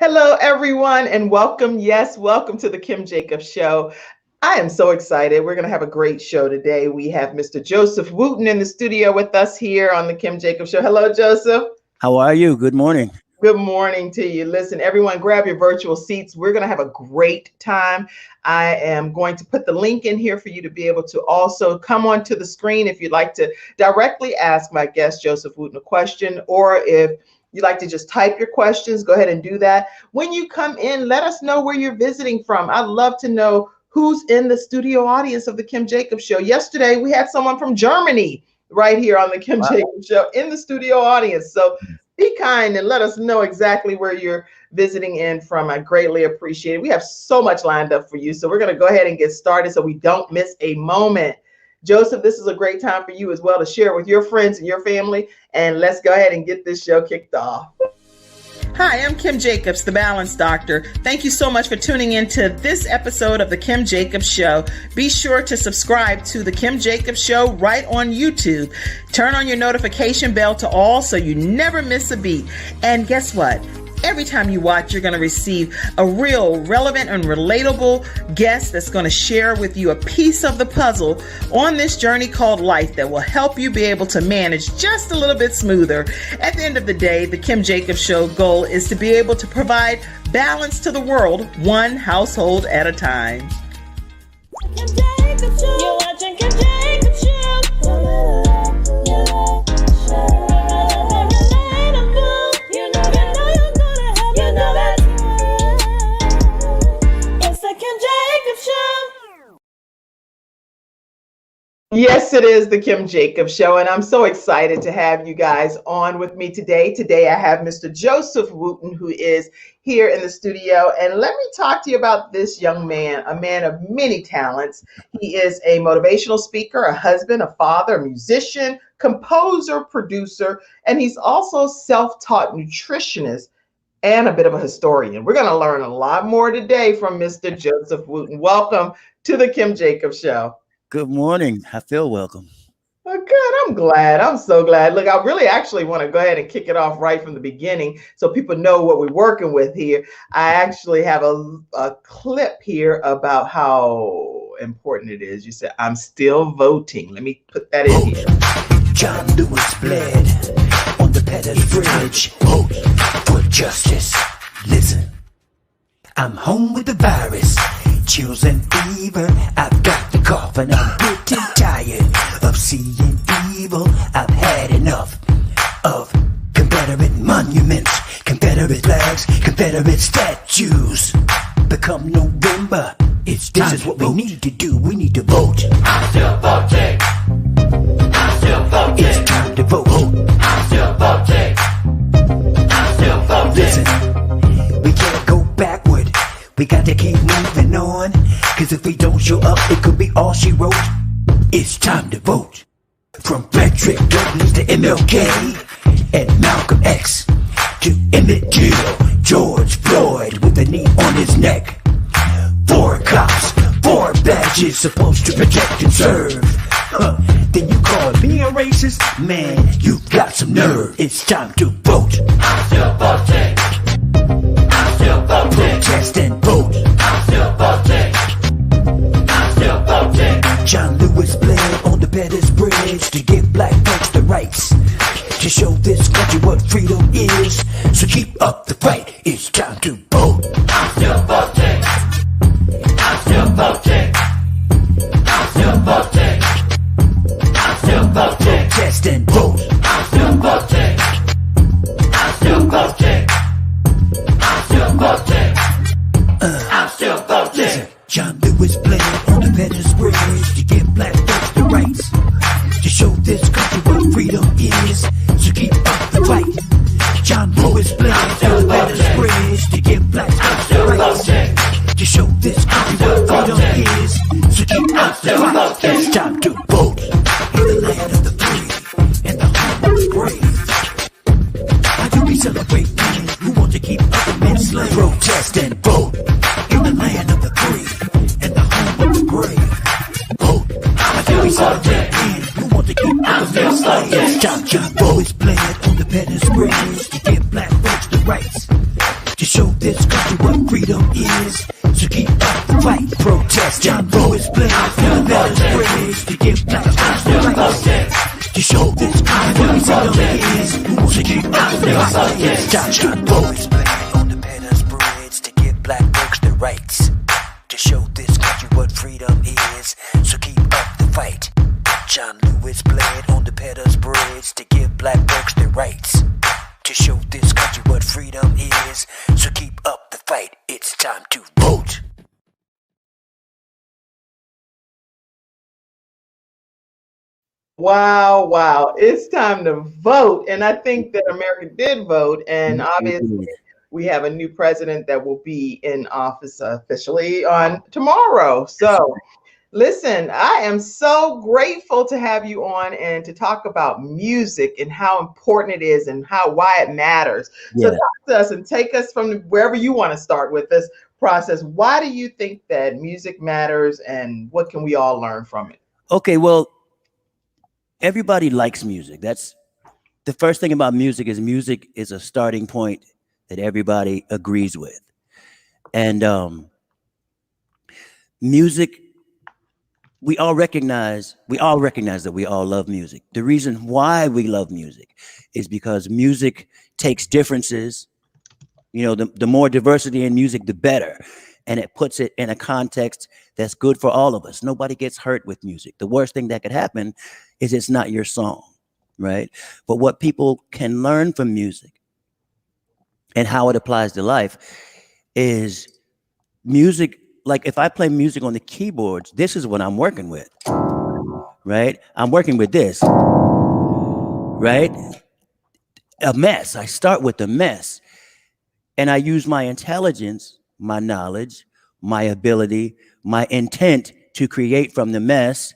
Hello, everyone, and welcome. Yes, welcome to the Kim Jacobs Show. I am so excited. We're going to have a great show today. We have Mr. Joseph Wooten in the studio with us here on the Kim Jacobs Show. Hello, Joseph. How are you? Good morning. Good morning to you. Listen, everyone, grab your virtual seats. We're going to have a great time. I am going to put the link in here for you to be able to also come onto the screen if you'd like to directly ask my guest, Joseph Wooten, a question, or if you'd like to just type your questions, go ahead and do that. When you come in, let us know where you're visiting from. I'd love to know who's in the studio audience of the Kim Jacobs Show. Yesterday, we had someone from Germany right here on the Kim Jacobs Show in the studio audience. So be kind and let us know exactly where you're visiting in from. I greatly appreciate it. We have so much lined up for you. So we're going to go ahead and get started so we don't miss a moment. Joseph, this is a great time for you as well to share with your friends and your family. And let's go ahead and get this show kicked off. Hi, I'm Kim Jacobs, the Balance Doctor. Thank you so much for tuning in to this episode of the Kim Jacobs Show. Be sure to subscribe to the Kim Jacobs Show right on YouTube. Turn on your notification bell to all so you never miss a beat. And guess what? Every time you watch, you're going to receive a real relevant and relatable guest that's going to share with you a piece of the puzzle on this journey called life that will help you be able to manage just a little bit smoother. At the end of the day, the Kim Jacobs Show goal is to be able to provide balance to the world, one household at a time. Kim Jacobs Show. You're watching Kim Jacobs Show. Yes, it is the Kim Jacobs Show, and I'm so excited to have you guys on with me today. Today, I have Mr. Joseph Wooten, who is here in the studio, and let me talk to you about this young man, a man of many talents. He is a motivational speaker, a husband, a father, a musician, composer, producer, and he's also self-taught nutritionist and a bit of a historian. We're going to learn a lot more today from Mr. Joseph Wooten. Welcome to the Kim Jacobs Show. Good morning. I feel welcome. Oh, good. I'm glad. I'm so glad. Look, I really actually want to go ahead and kick it off right from the beginning so people know what we're working with here. I actually have a clip here about how important it is. You said, I'm still voting. Let me put that in here. John Lewis bled on the Pettus Bridge. Vote for justice. Listen, I'm home with the virus. Chills and fever, I've got the cough and I'm pretty tired of seeing evil. I've had enough of Confederate monuments, Confederate flags, Confederate statues. Become November, this is what we need to do, we need to vote. I'm still voting. I'm still voting. It's time to vote. I'm still voting. I'm still voting. Listen, we can't go backward. We got to keep moving on, cause if we don't show up, it could be all she wrote. It's time to vote. From Frederick Douglass to MLK and Malcolm X to Emmett Till, George Floyd with a knee on his neck. 4 cops, 4 badges supposed to protect and serve. Then you call me a racist? Man, you've got some nerve. It's time to vote. I'm still voting. I'm still voting. Protest and vote. I'm still voting. I'm still voting. John Lewis bled on the Pettus Bridge to give black folks the rights to show this country what freedom is. So keep up the fight. It's time to vote. I'm still voting. I'm still voting. I'm still voting. I'm still voting. Protest and vote. I'm still voting. I'm still voting. I'm still voting. I'm still voting. Listen, John Lewis bled on the Pettus Bridge to give black folks the rights to show this country what freedom is. So keep up the fight. John Lewis bled on the Pettus Bridge to give black folks the rights to show this country what freedom is. So keep up the fight. It's time to vote. In the land of the free and the home of the brave. Why do we celebrate men who want to keep other men slaves? Protest and vote. In the land of the free and the home of the brave. Vote. Why do we celebrate men who want to keep other men slaves? John Lewis bled on the Pettus Bridge to give black folks the rights to show this John Lewis blends on the pedals bridge to give black folks the rights. To show this country what freedom is, to keep up the fight. John Lewis blends on the pedals bridge to give black folks the rights. To show this country what freedom is, so keep up the fight. John Lewis bled on the Peters Bridge to give black folks their rights. To show this country what freedom is, so keep up the fight. It's time to vote. Wow, wow. It's time to vote. And I think that America did vote. And obviously, we have a new president that will be in office officially on tomorrow. So, listen, I am so grateful to have you on and to talk about music and how important it is and why it matters. So talk to us and take us from wherever you want to start with this process. Why do you think that music matters and what can we all learn from it? Okay, well, everybody likes music. That's the first thing about music is a starting point that everybody agrees with. And music, we all recognize that we all love music. The reason why we love music is because music takes differences. You know, the more diversity in music, the better. And it puts it in a context that's good for all of us. Nobody gets hurt with music. The worst thing that could happen is it's not your song, right? But what people can learn from music and how it applies to life is music. Like if I play music on the keyboards, this is what I'm working with, right? I'm working with this, right? A mess. I start with the mess and I use my intelligence, my knowledge, my ability, my intent to create from the mess.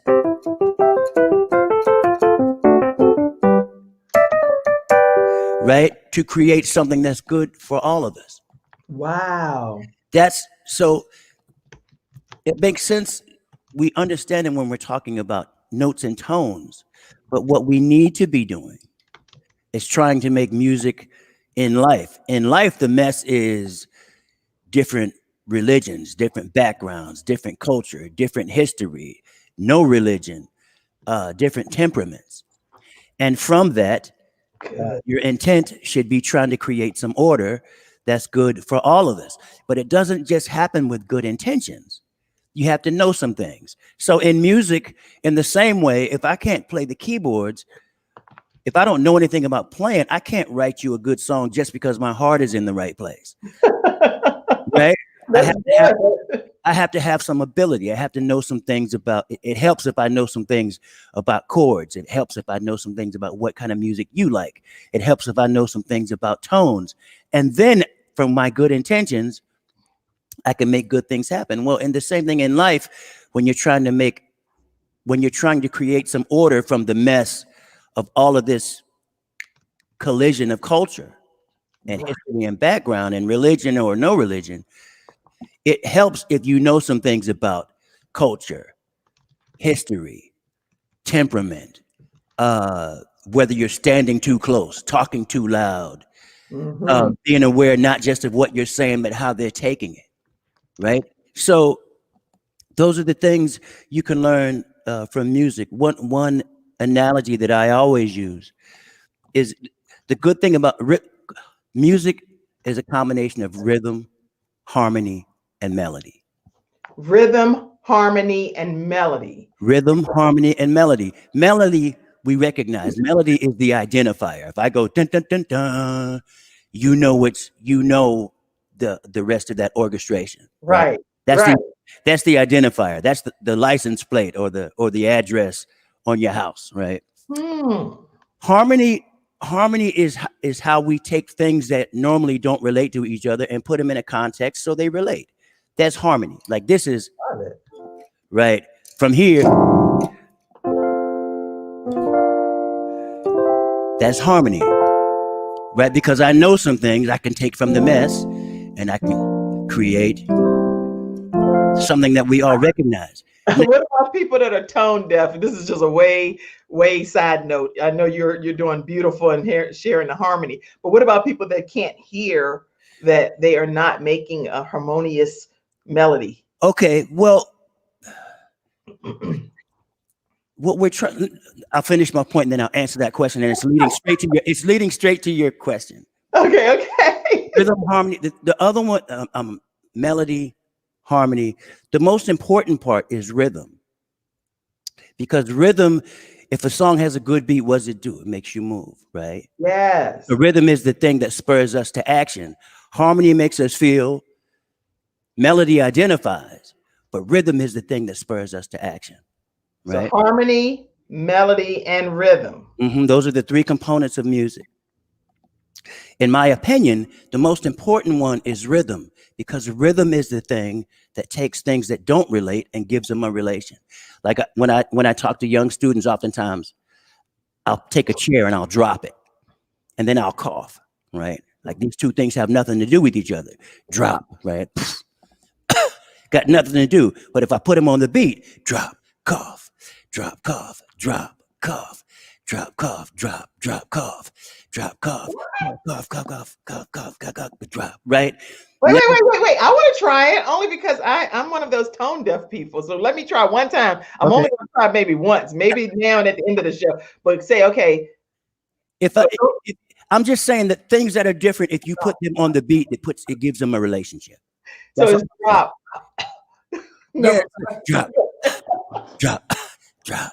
Right? To create something that's good for all of us. Wow. That's so it makes sense. We understand it when we're talking about notes and tones, but what we need to be doing is trying to make music in life. In life, the mess is different religions, different backgrounds, different culture, different history, no religion, different temperaments. And from that, your intent should be trying to create some order that's good for all of us. But it doesn't just happen with good intentions. You have to know some things. So in music, in the same way, if I can't play the keyboards, if I don't know anything about playing, I can't write you a good song just because my heart is in the right place. Right? I have to have some ability. I have to know some things about it. It helps if I know some things about chords. It helps if I know some things about what kind of music you like. It helps if I know some things about tones. And then from my good intentions, I can make good things happen. Well, and the same thing in life, when you're trying to create some order from the mess of all of this collision of culture and history and background and religion or no religion, it helps if you know some things about culture, history, temperament, whether you're standing too close, talking too loud, being aware not just of what you're saying, but how they're taking it, right? So those are the things you can learn from music. One analogy that I always use is the good thing about music is a combination of rhythm, harmony, and melody. Rhythm, harmony, and melody. Rhythm, harmony, and melody. Melody, we recognize. Melody is the identifier. If I go dun dun dun dun, you know the rest of that orchestration. Right. That's the identifier. That's the license plate or the address on your house, right? Harmony is how we take things that normally don't relate to each other and put them in a context so they relate. That's harmony. Like this is right from here. That's harmony, right? Because I know some things I can take from the mess and I can create something that we all recognize. What about people that are tone deaf? This is just a way side note. I know you're doing beautiful and sharing the harmony, but what about people that can't hear, that they are not making a harmonious melody? Okay, well, what we're trying, I'll finish my point and then I'll answer that question. And it's leading straight to your question. Okay. Rhythm, harmony. The other one, melody, harmony. The most important part is rhythm, because rhythm, if a song has a good beat, what does it do? It makes you move, right? Yes. The rhythm is the thing that spurs us to action. Harmony makes us feel. Melody identifies, but rhythm is the thing that spurs us to action, right? So harmony, melody, and rhythm. Those are the three components of music. In my opinion, the most important one is rhythm, because rhythm is the thing that takes things that don't relate and gives them a relation. Like when I talk to young students, oftentimes I'll take a chair and I'll drop it, and then I'll cough, right? Like these two things have nothing to do with each other. Drop, right? Got nothing to do. But if I put them on the beat, drop, cough, drop, cough, drop, cough, drop, cough, drop, drop, cough, drop, cough, cough, cough, cough, cough, cough, cough, cough, drop, right? Wait. I want to try it only because I'm one of those tone deaf people. So let me try one time. I'm only going to try maybe once, maybe now and at the end of the show. But say, okay. I'm just saying that things that are different, if you put them on the beat, it gives them a relationship. So it's drop. Yeah, drop, drop, drop.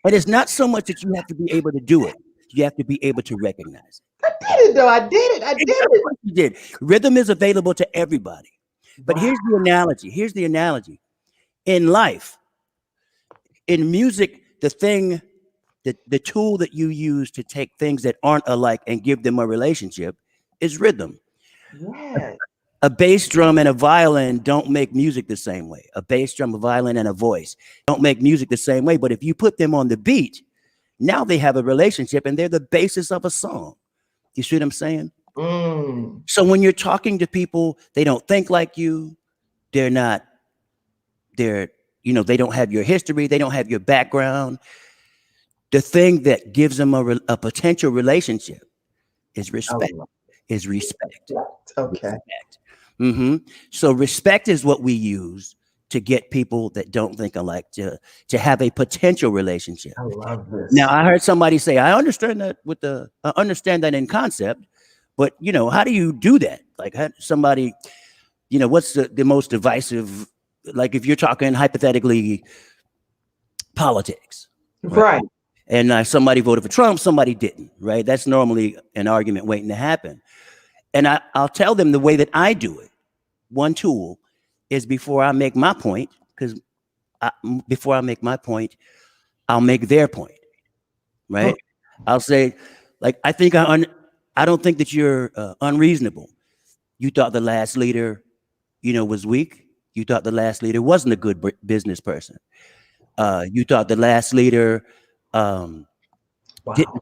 And it's not so much that you have to be able to do it. You have to be able to recognize it. I did it though. I did it. You did. Rhythm is available to everybody. But here's the analogy. In life, in music, the tool that you use to take things that aren't alike and give them a relationship is rhythm. Yes. A bass drum and a violin don't make music the same way. A bass drum, a violin, and a voice don't make music the same way. But if you put them on the beat, now they have a relationship and they're the basis of a song. You see what I'm saying? So when you're talking to people, they don't think like you. They don't have your history. They don't have your background. The thing that gives them a potential relationship is respect. Okay. Respect. So respect is what we use to get people that don't think alike to have a potential relationship. I love this. Now, I heard somebody say, I understand that in concept, but how do you do that? Like somebody, what's the most divisive, like if you're talking hypothetically politics, right? And somebody voted for Trump, somebody didn't, right? That's normally an argument waiting to happen. And I'll tell them the way that I do it. One tool is before I make my point, because before I make my point, I'll make their point, right? I'll say, like, I don't think that you're unreasonable. You thought the last leader, was weak. You thought the last leader wasn't a good business person. You thought the last leader didn't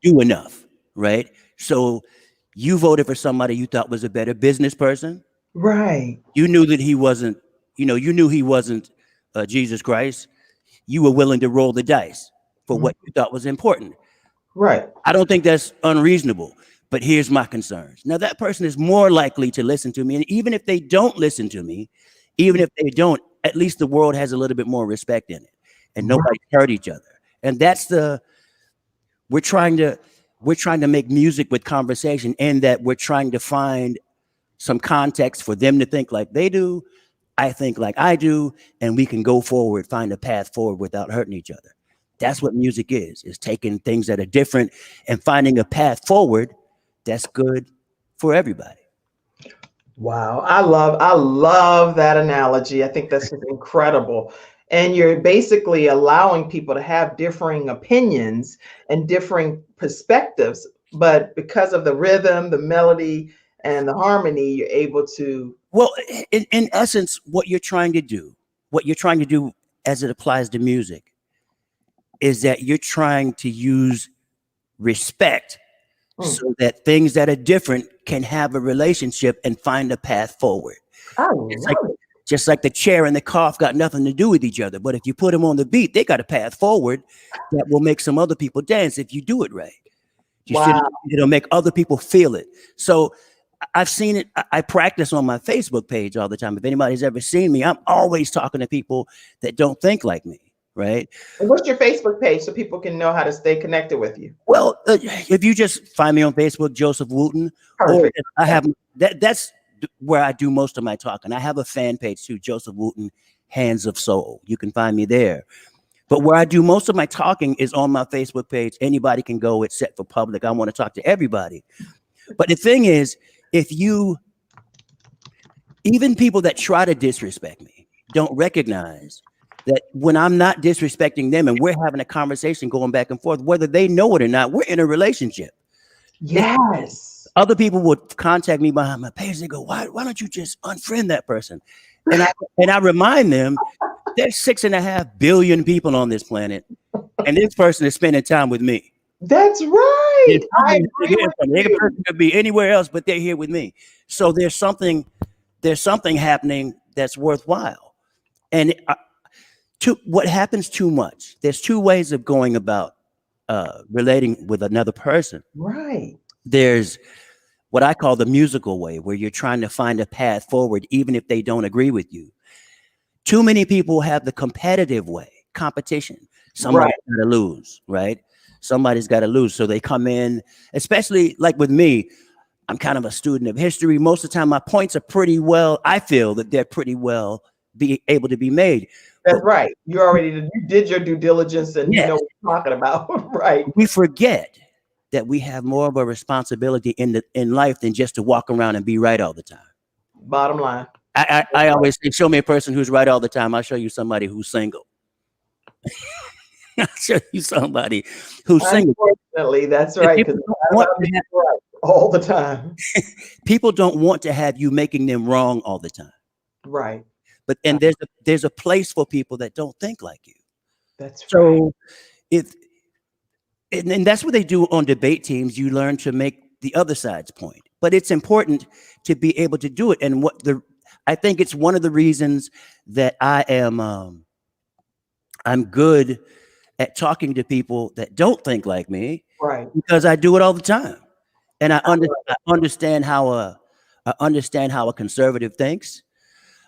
do enough, right? So you voted for somebody you thought was a better business person. Right. You knew that he wasn't, you knew he wasn't Jesus Christ. You were willing to roll the dice for what you thought was important. Right. I don't think that's unreasonable, but here's my concerns. Now, that person is more likely to listen to me. And even if they don't listen to me, at least the world has a little bit more respect in it and nobody hurt each other. And that's we're trying to make music with conversation, in that we're trying to find some context for them to think like they do, I think like I do, and we can go forward, find a path forward without hurting each other. That's what music is taking things that are different and finding a path forward that's good for everybody. Wow. I love that analogy. I think that's just incredible. And you're basically allowing people to have differing opinions and differing perspectives, but because of the rhythm, the melody, and the harmony, you're able to. Well, in essence, what you're trying to do as it applies to music, is that you're trying to use respect so that things that are different can have a relationship and find a path forward. Just like the chair and the cough got nothing to do with each other. But if you put them on the beat, they got a path forward that will make some other people dance if you do it right. It'll make other people feel it. So I've seen it. I practice on my Facebook page all the time. If anybody's ever seen me, I'm always talking to people that don't think like me. right? And what's your Facebook page so people can know how to stay connected with you? Well, if you just find me on Facebook, Joseph Wooten, or Perfect. I have that's where I do most of my talking. I have a fan page too, Joseph Wooten, Hands of Soul. You can find me there. But where I do most of my talking is on my Facebook page. Anybody can go. It's set for public. I want to talk to everybody. But the thing is, even people that try to disrespect me don't recognize that when I'm not disrespecting them and we're having a conversation going back and forth, whether they know it or not, we're in a relationship. Yes. Other people would contact me behind my page. They go, why don't you just unfriend that person? And I remind them there's 6.5 billion people on this planet, and this person is spending time with me. That's right. I agree with They you. could be anywhere else, but they're here with me. So there's something happening that's worthwhile. And what happens too much, there's two ways of going about relating with another person. Right. There's what I call the musical way, where you're trying to find a path forward, even if they don't agree with you. Too many people have the competitive way, competition. Somebody's got to lose, right? Somebody's got to lose. So they come in, especially like with me, I'm kind of a student of history. Most of the time, my points are pretty well, I feel that they're pretty well be able to be made. That's right. You did your due diligence and you know what you're talking about. Right. We forget that we have more of a responsibility in life than just to walk around and be right all the time. Bottom line. I always say, show me a person who's right all the time. I'll show you somebody who's single. I'll show you somebody who's single. Unfortunately, that's right. All the time. People don't want to have you making them wrong all the time. Right. But there's a place for people that don't think like you. That's right. So and that's what they do on debate teams. You learn to make the other side's point. But it's important to be able to do it. And I think it's one of the reasons that I'm good at talking to people that don't think like me, right? Because I do it all the time, and I understand how a conservative thinks.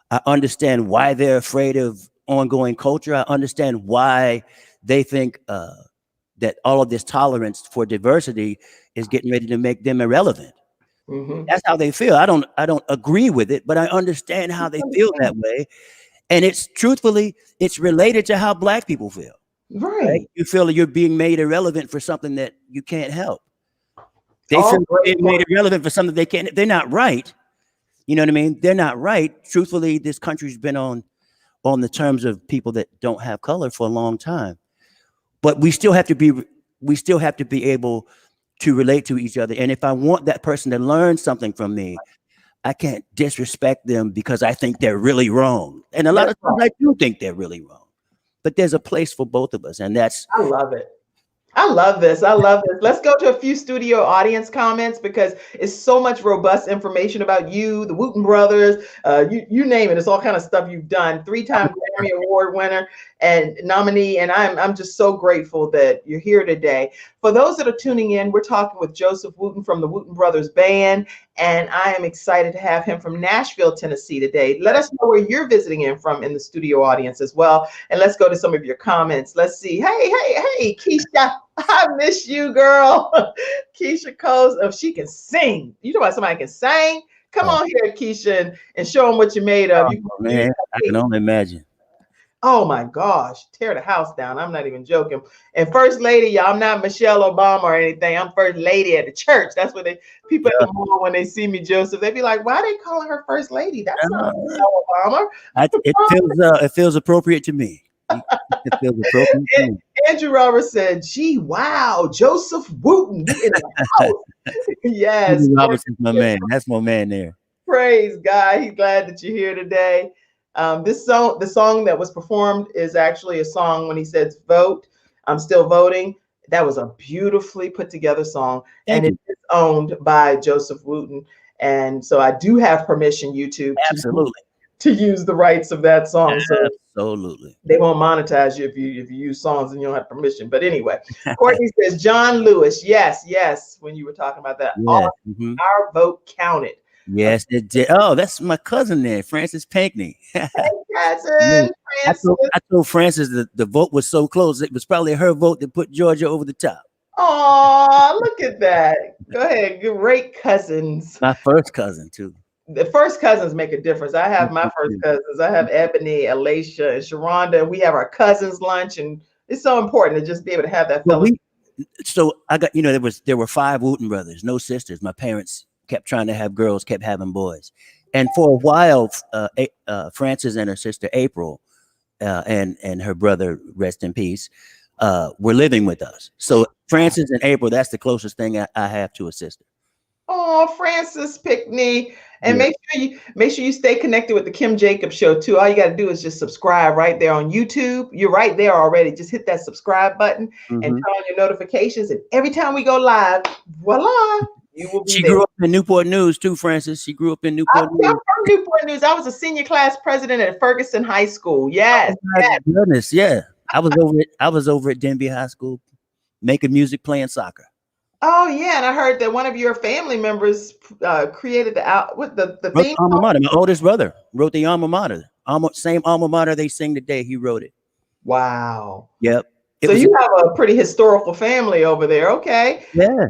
I understand why they're afraid of ongoing culture. I understand why they think that all of this tolerance for diversity is getting ready to make them irrelevant. Mm-hmm. That's how they feel. I don't agree with it, but I understand how they feel that way. And it's related to how Black people feel. Right? You feel you're being made irrelevant for something that you can't help. They feel being made irrelevant for something they can't. They're not right. You know what I mean? They're not right. Truthfully, this country's been on the terms of people that don't have color for a long time. But we still have to be able to relate to each other. And if I want that person to learn something from me, I can't disrespect them because I think they're really wrong. And a lot of times I do think they're really wrong. But there's a place for both of us. And I love it. I love this. Let's go to a few studio audience comments because it's so much robust information about you, the Wooten brothers, you name it. It's all kind of stuff you've done. 3-time Grammy Award winner and nominee. And I'm just so grateful that you're here today. For those that are tuning in, we're talking with Joseph Wooten from the Wooten Brothers Band. And I am excited to have him from Nashville, Tennessee today. Let us know where you're visiting in from in the studio audience as well. And let's go to some of your comments. Let's see. Hey, Keisha. I miss you, girl. Keisha Coles, if she can sing. You talk about somebody can sing? Come on here, Keisha, and show them what you're made of. Man, I can only imagine. Oh my gosh, tear the house down. I'm not even joking. And First Lady, y'all, I'm not Michelle Obama or anything. I'm First Lady at the church. That's what people at the mall, when they see me, Joseph, they be like, why are they calling her First Lady? That's not Michelle Obama. It feels appropriate to me. It feels appropriate to me. Andrew Roberts said, gee, wow, Joseph Wooten in the house. Yes. Andrew Roberts is my man. That's my man there. Praise God. He's glad that you're here today. The song that was performed is actually a song when he says vote, I'm still voting. That was a beautifully put together song. And it is owned by Joseph Wooten. And so I do have permission, YouTube, absolutely, to use the rights of that song. So absolutely. They won't monetize you if you use songs and you don't have permission. But anyway, Courtney says, John Lewis. Yes. When you were talking about that, our vote counted. Yes, it did. Oh, that's my cousin there, Francis Pinckney. Cousin Francis. I told Francis that the vote was so close. It was probably her vote that put Georgia over the top. Oh, look at that. Go ahead. Great cousins. My first cousin, too. The first cousins make a difference. I have my first cousins. I have Ebony, Alacia, and Sharonda. We have our cousins lunch, and it's so important to just be able to have that Well, fellowship. so I got, there were 5 Wooten brothers, no sisters. My parents kept trying to have girls, kept having boys. And for a while, Frances and her sister April and her brother, rest in peace, were living with us. So Frances and April, that's the closest thing I have to a sister. Oh, Francis Pinckney. And Yeah. make sure you stay connected with the Kim Jacobs Show too. All you got to do is just subscribe right there on YouTube. You're right there already. Just hit that subscribe button and turn on your notifications. And every time we go live, voila, you will be She there. grew up in Newport News too, Francis. She grew up in Newport I'm News. from Newport News. I was a senior class president at Ferguson High School. Yes. Oh, my goodness, yeah. I was over at Denby High School making music, playing soccer. Oh yeah, and I heard that one of your family members created the Wrote theme. alma mater. My oldest brother wrote the alma mater. Same alma mater they sing today. He wrote it. Wow. Yep. So you have a pretty historical family over there. Okay. Yeah.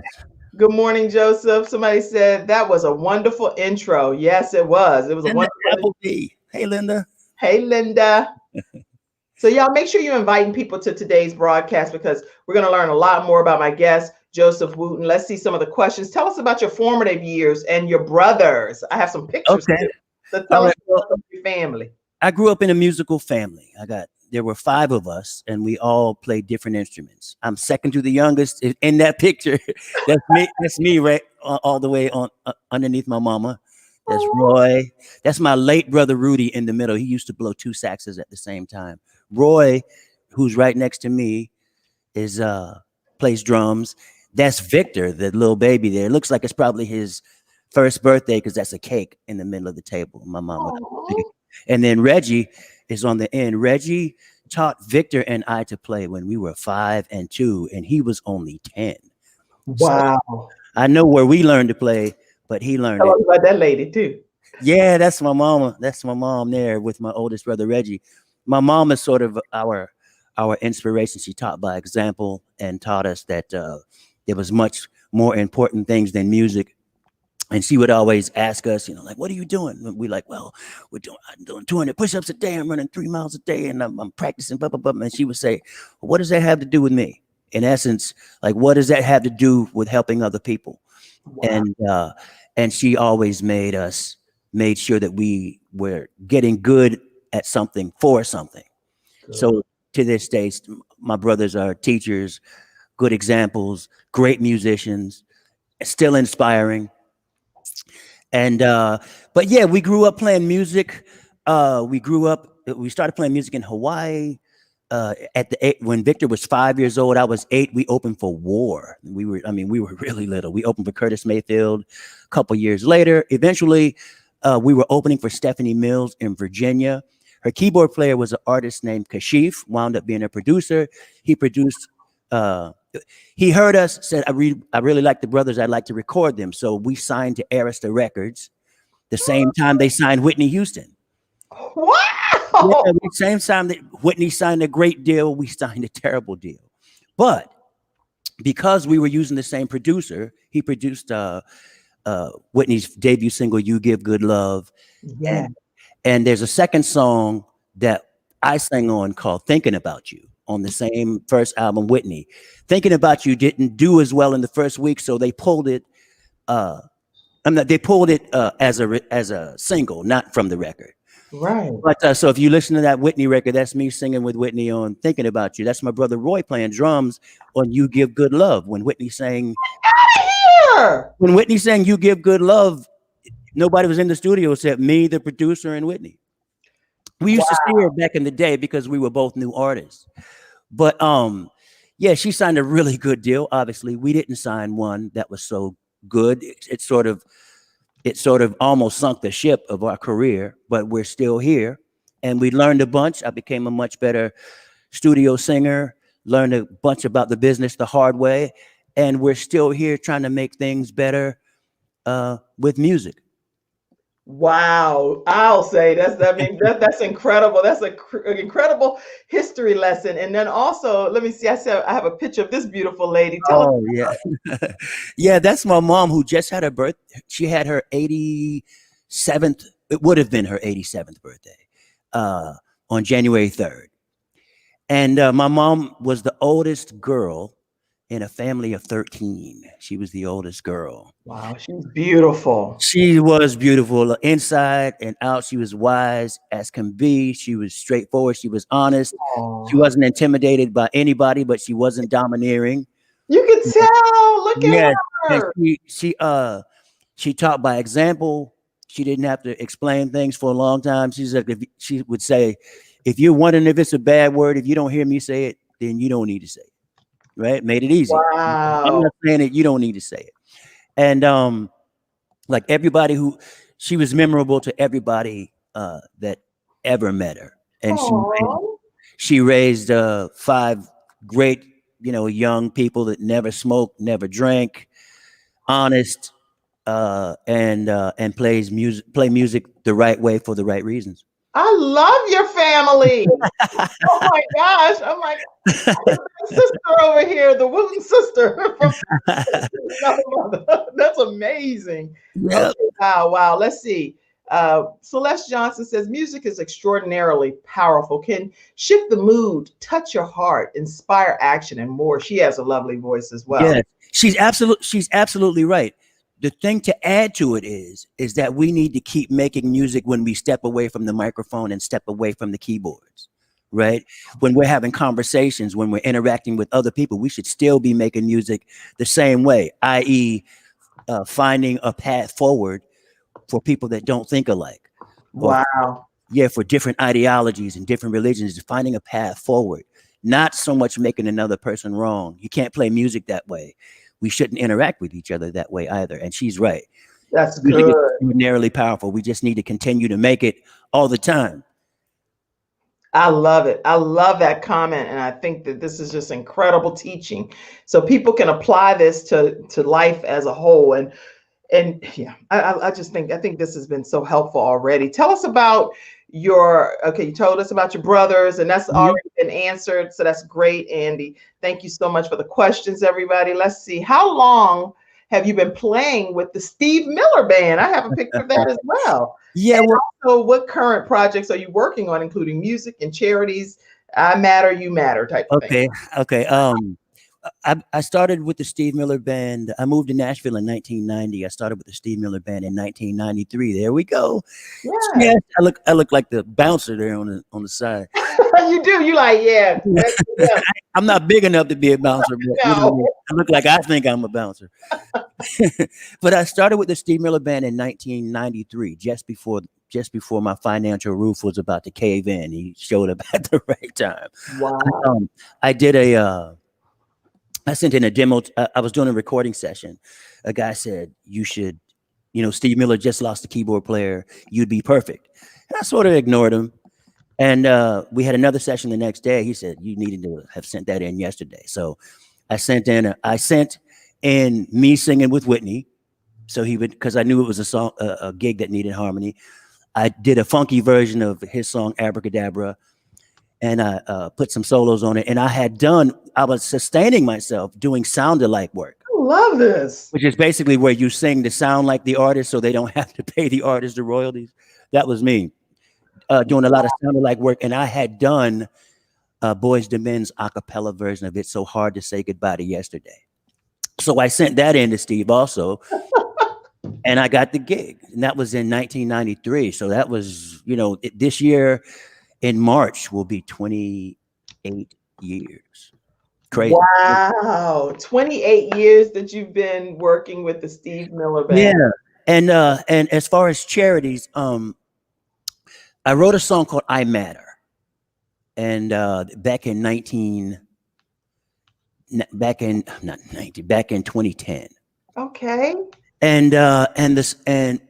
Good morning, Joseph. Somebody said that was a wonderful intro. Yes, it was. It was a Linda wonderful. Appleby. Hey, Linda. Hey, Linda. So y'all make sure you're inviting people to today's broadcast because we're going to learn a lot more about my guest, Joseph Wooten. Let's see some of the questions. Tell us about your formative years and your brothers. I have some pictures. Okay. Too. So tell All us right, about your family. I grew up in a musical family. There were 5 of us, and we all played different instruments. I'm second to the youngest in that picture. That's me. That's me, right, all the way on underneath my mama. That's Roy. That's my late brother Rudy in the middle. He used to blow 2 saxes at the same time. Roy, who's right next to me, is plays drums. That's Victor, the little baby there. It looks like it's probably his first birthday because that's a cake in the middle of the table. My mama. And then Reggie is on the end. Reggie taught Victor and I to play when we were 5 and 2, and he was only 10. Wow. So I know where we learned to play, but he learned Tell it. us about that lady too. Yeah, that's my mama. That's my mom there with my oldest brother Reggie. My mom is sort of our inspiration. She taught by example and taught us that there was much more important things than music. And she would always ask us, like, what are you doing? And we like, well, I'm doing 200 push-ups a day. I'm running 3 miles a day, and I'm practicing, blah, blah, blah. And she would say, well, what does that have to do with me? In essence, like, what does that have to do with helping other people? Wow. And she always made sure that we were getting good at something for something. Good. So to this day, my brothers are teachers, good examples, great musicians, still inspiring. And but yeah, we grew up playing music. We started playing music in Hawaii when Victor was 5 years old. I was 8. We opened for War. We were really little. We opened for Curtis Mayfield a couple years later. Eventually, we were opening for Stephanie Mills in Virginia. Her keyboard player was an artist named Kashif, wound up being a producer. He produced. He heard us, said, I really like the brothers. I'd like to record them. So we signed to Arista Records the same time they signed Whitney Houston. Wow. Yeah, the same time that Whitney signed a great deal, we signed a terrible deal. But because we were using the same producer, he produced Whitney's debut single, You Give Good Love. Yeah. And there's a second song that I sang on called Thinking About You. On the same first album, Whitney. Thinking About You didn't do as well in the first week, so they pulled it. They pulled it as a single, not from the record. Right. But so if you listen to that Whitney record, that's me singing with Whitney on Thinking About You. That's my brother Roy playing drums on You Give Good Love. When Whitney sang, You Give Good Love, nobody was in the studio except me, the producer, and Whitney. We used to see her back in the day because we were both new artists. But yeah, she signed a really good deal. Obviously, we didn't sign one that was so good. It sort of almost sunk the ship of our career, but we're still here. And we learned a bunch. I became a much better studio singer, learned a bunch about the business the hard way. And we're still here trying to make things better with music. Wow, I'll say that's incredible. That's an incredible history lesson. And then also, let me see. I said I have a picture of this beautiful lady. Tell us. Oh yeah, yeah. That's my mom who just had her birth. She had her 87th. It would have been her 87th birthday on January 3rd. And my mom was the oldest girl in a family of 13. She was the oldest girl. Wow, she's beautiful. She was beautiful inside and out. She was wise as can be. She was straightforward. She was honest. She Oh, wasn't intimidated by anybody, but she wasn't domineering. you can tell. Look at Yes, and her. she taught by example. She didn't have to explain things for a long time. She would say, if you're wondering if it's a bad word, if you don't hear me say it, then you don't need to say it. Right? Made it easy. I'm Wow. not saying it, you don't need to say it. And like everybody who she was memorable to everybody that ever met her. And Oh, she raised 5 great, young people that never smoked, never drank, honest, and play music the right way for the right reasons. I love your family. Oh my gosh. I'm like, sister over here, the Wooten sister from another mother. That's amazing. Okay, Yep. wow, wow. Let's see. Celeste Johnson says music is extraordinarily powerful, can shift the mood, touch your heart, inspire action, and more. She has a lovely voice as well. Yes, she's absolutely right. The thing to add to it is that we need to keep making music when we step away from the microphone and step away from the keyboards, right? When we're having conversations, when we're interacting with other people, we should still be making music the same way, i.e., finding a path forward for people that don't think alike, or Wow. for different ideologies and different religions, finding a path forward, not so much making another person wrong. You can't play music that way. We shouldn't interact with each other that way either. And she's right. That's Music is good. extraordinarily powerful. We just need to continue to make it all the time. I love it. I love that comment. And I think that this is just incredible teaching. So people can apply this to life as a whole. And yeah, I just think this has been so helpful already. Tell us about you told us about your brothers, and that's Mhm. already been answered. So that's great, Andy. Thank you so much for the questions, everybody. Let's see. How long have you been playing with the Steve Miller Band? I have a picture of that as well. Yeah, And well, also, what current projects are you working on, including music and charities? I matter, you matter type of thing. okay. I started with the Steve Miller Band. I moved to Nashville in 1990. I started with the Steve Miller Band in 1993. There we go. Yeah. Yes, I look like the bouncer there on the side. You do. You like, yeah. Yeah. I'm not big enough to be a bouncer, but No. I look like I think I'm a bouncer. But I started with the Steve Miller Band in 1993, just before my financial roof was about to cave in. He showed up at the right time. Wow. I did I sent in a demo. I was doing a recording session. A guy said, "You should, Steve Miller just lost a keyboard player. You'd be perfect." And I sort of ignored him. And we had another session the next day. He said, "You needed to have sent that in yesterday." So I sent in me singing with Whitney. So he would, because I knew it was a gig that needed harmony. I did a funky version of his song Abracadabra, and I put some solos on it. And I was sustaining myself doing sound-alike work, I love this. which is basically where you sing to sound like the artist so they don't have to pay the artist the royalties. That was me doing a lot of sound-alike work. And I had done Boyz II Men's a cappella version of It's So Hard to Say Goodbye to Yesterday. So I sent that in to Steve also. And I got the gig. And that was in 1993. So that was, this year in March will be 28 years. Crazy. Wow. 28 years that you've been working with the Steve Miller Band. Yeah. And as far as charities, I wrote a song called I Matter. And back in 2010. Okay. And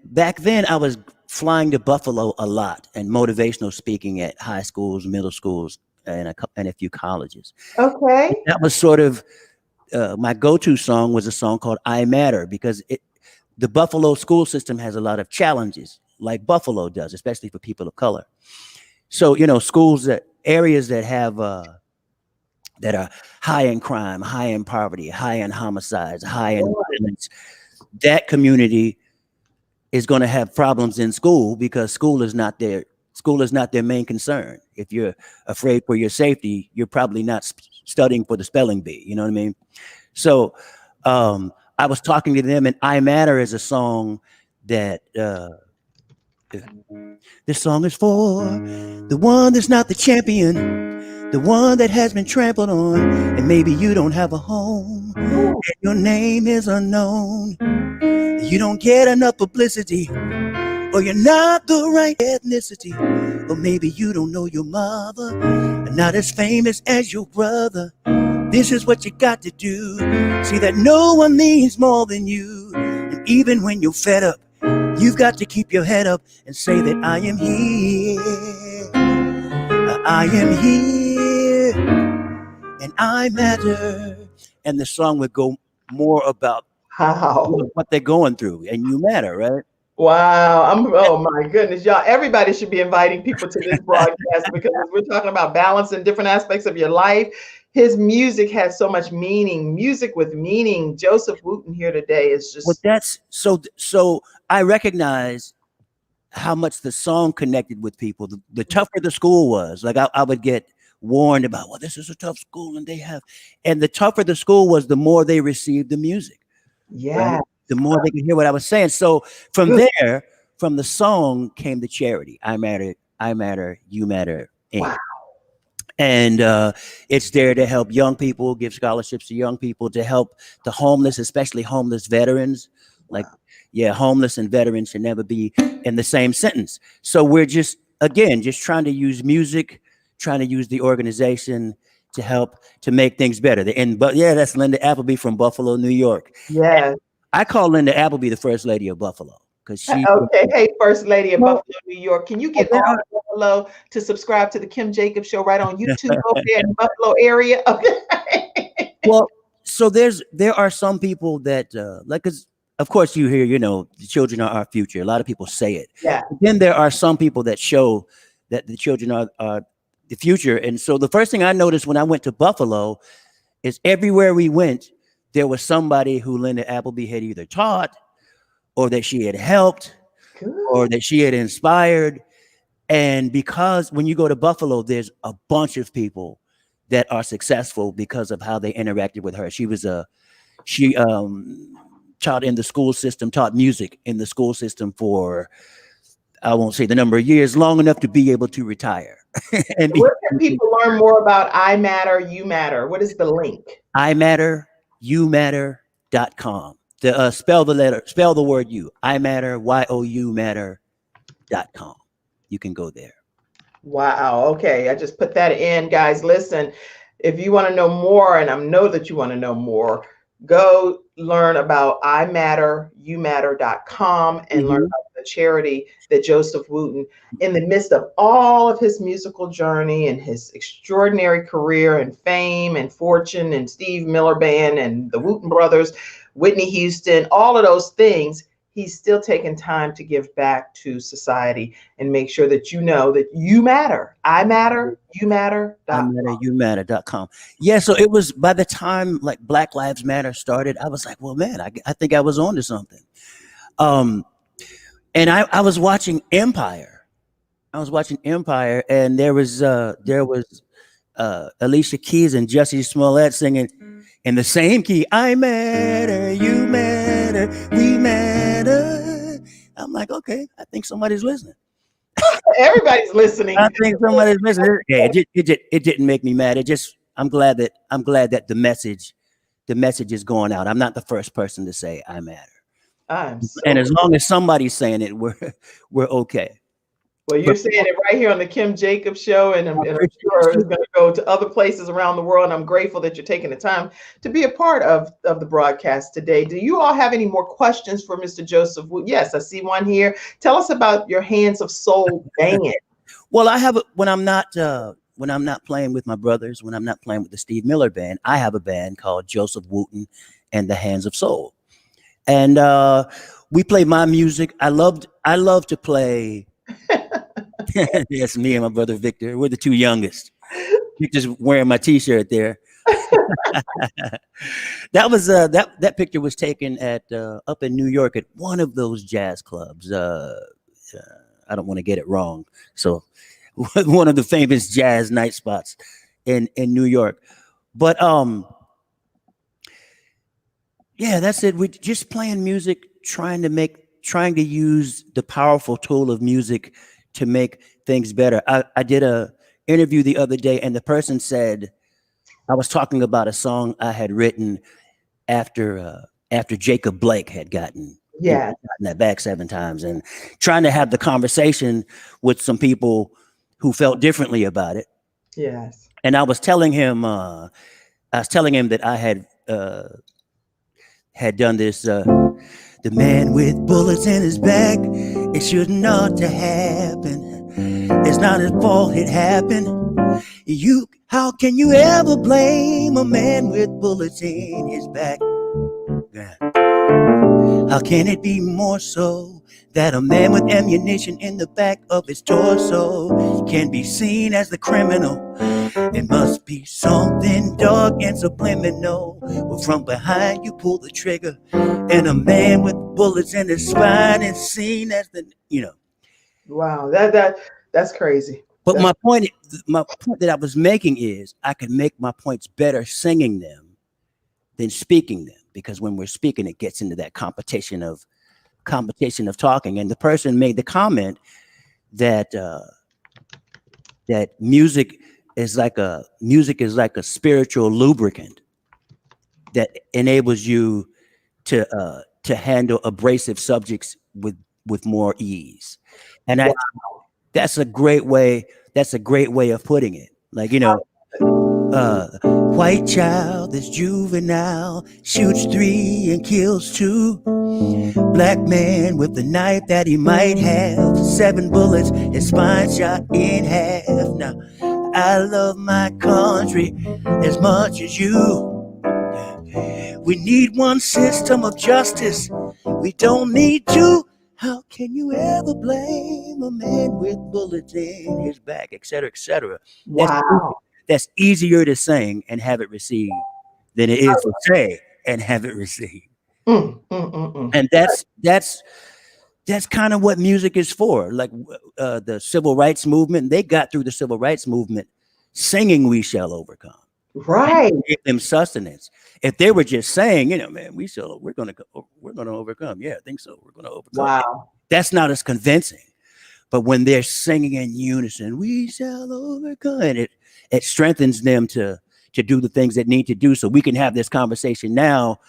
back then I was flying to Buffalo a lot and motivational speaking at high schools, middle schools, and a few colleges. Okay. That was sort of my go-to song was a song called I Matter, because the Buffalo school system has a lot of challenges. like Buffalo does, especially for people of color. So, you know, schools that areas that have that are high in crime, high in poverty, high in homicides, high in violence, that community is going to have problems in school because school is not their main concern. If you're afraid for your safety, you're probably not studying for the spelling bee. You know what I mean? So I was talking to them, and I Matter is a song that this song is for the one that's not the champion, the one that has been trampled on, and maybe you don't have a home, and your name is unknown. You don't get enough publicity, or you're not the right ethnicity, or maybe you don't know your mother, and not as famous as your brother. This is what you got to do. See that no one means more than you, and even when you're fed up, you've got to keep your head up and say that I am here. I am here, and I matter. And the song would go more about what they're going through, and you matter, right? Wow. Oh my goodness, y'all. Everybody should be inviting people to this broadcast because we're talking about balance in different aspects of your life. His music has so much meaning, music with meaning. Joseph Wooten here today is just. Well, that's so I recognize how much the song connected with people. The tougher the school was, like I would get warned about, well, this is a tough school, and the tougher the school was, the more they received the music. Yeah. Right? The more they could hear what I was saying. So from there, from the song came the charity. I matter, you matter. Wow. And it's there to help young people, give scholarships to young people, to help the homeless, especially homeless veterans. Like, yeah, homeless and veterans should never be in the same sentence. So we're just trying to use music, trying to use the organization to help to make things better. But yeah, that's Linda Appleby from Buffalo, New York. Yeah. I call Linda Appleby the first lady of Buffalo because she. Okay, hey, First Lady of Buffalo, New York. Can you get all of Buffalo to subscribe to the Kim Jacobs Show right on YouTube over there in the Buffalo area? Okay. Well, so there are some people that like, because of course you hear, you know, the children are our future. A lot of people say it. Yeah. But then there are some people that show that the children are the future. And so the first thing I noticed when I went to Buffalo is everywhere we went, there was somebody who Linda Appleby had either taught or that she had helped or that she had inspired. And because when you go to Buffalo, there's a bunch of people that are successful because of how they interacted with her. She taught in the school system, taught music in the school system for, I won't say the number of years, long enough to be able to retire. And where can people learn more about I Matter, You Matter? What is the link? imatteryoumatter.com. Spell the word you. I matter, YOU matter.com. You can go there. Wow. Okay. I just put that in, guys. Listen, if you want to know more, and I know that you want to know more, go learn about imatteryoumatter.com and learn about the charity that Joseph Wooten, in the midst of all of his musical journey and his extraordinary career and fame and fortune and Steve Miller Band and the Wooten Brothers, Whitney Houston, all of those things, he's still taking time to give back to society and make sure that you know that you matter. I matter, you matter. imatteryoumatter.com. Yeah, so it was by the time like Black Lives Matter started, I was like, well, man, I think I was on to something. And I was watching Empire. And there was Alicia Keys and Jussie Smollett singing in the same key. I matter, you matter, we matter. I'm like, okay, I think somebody's listening. Everybody's listening. I think somebody's listening. Yeah, it didn't make me mad. I'm glad that the message is going out. I'm not the first person to say I matter. And as long as somebody's saying it, we're okay. Well, you're saying it right here on the Kim Jacobs Show, and I'm sure it's going to go to other places around the world. And I'm grateful that you're taking the time to be a part of the broadcast today. Do you all have any more questions for Mr. Joseph Wooten? Yes, I see one here. Tell us about your Hands of Soul band. Well, I have when I'm not playing with my brothers, when I'm not playing with the Steve Miller Band, I have a band called Joseph Wooten and the Hands of Soul. And we play my music. I love to play. Yes, me and my brother Victor. We're the two youngest. Victor's wearing my T-shirt there. That was that picture was taken at up in New York at one of those jazz clubs. I don't want to get it wrong. So one of the famous jazz night spots in New York. But yeah, that's it. We're just playing music, trying to use the powerful tool of music to make things better. I did a interview the other day, and the person said, I was talking about a song I had written after Jacob Blake had gotten that back 7 times, and trying to have the conversation with some people who felt differently about it. Yes. And I was telling him that I had done this. The man with bullets in his back, it shouldn't ought to happen. It's not his fault it happened. How can you ever blame a man with bullets in his back? How can it be more so that a man with ammunition in the back of his torso can be seen as the criminal? It must be something dark and subliminal. Well, from behind you pull the trigger, and a man with bullets in his spine is seen as the, Wow, that's crazy. But my point that I was making is I could make my points better singing them than speaking them, because when we're speaking, it gets into that competition of talking. And the person made the comment that that music is like a spiritual lubricant that enables you to handle abrasive subjects with more ease. And that's a great way. That's a great way of putting it. Like, white child that's juvenile shoots 3 and kills 2. Black man with the knife that he might have 7 bullets, his spine shot in half. Now, I love my country as much as you. We need one system of justice. We don't need 2. How can you ever blame a man with bullets in his back, et cetera, et cetera? Wow. That's easier to sing and have it received than it is to say and have it received. And that's kind of what music is for. Like the civil rights movement, they got through the civil rights movement singing "We Shall Overcome." Right. Give them sustenance. If they were just saying, man, we're gonna overcome. Yeah, I think so. We're gonna overcome. Wow. That's not as convincing. But when they're singing in unison, "We shall overcome," and it strengthens them to do the things that need to do, so we can have this conversation now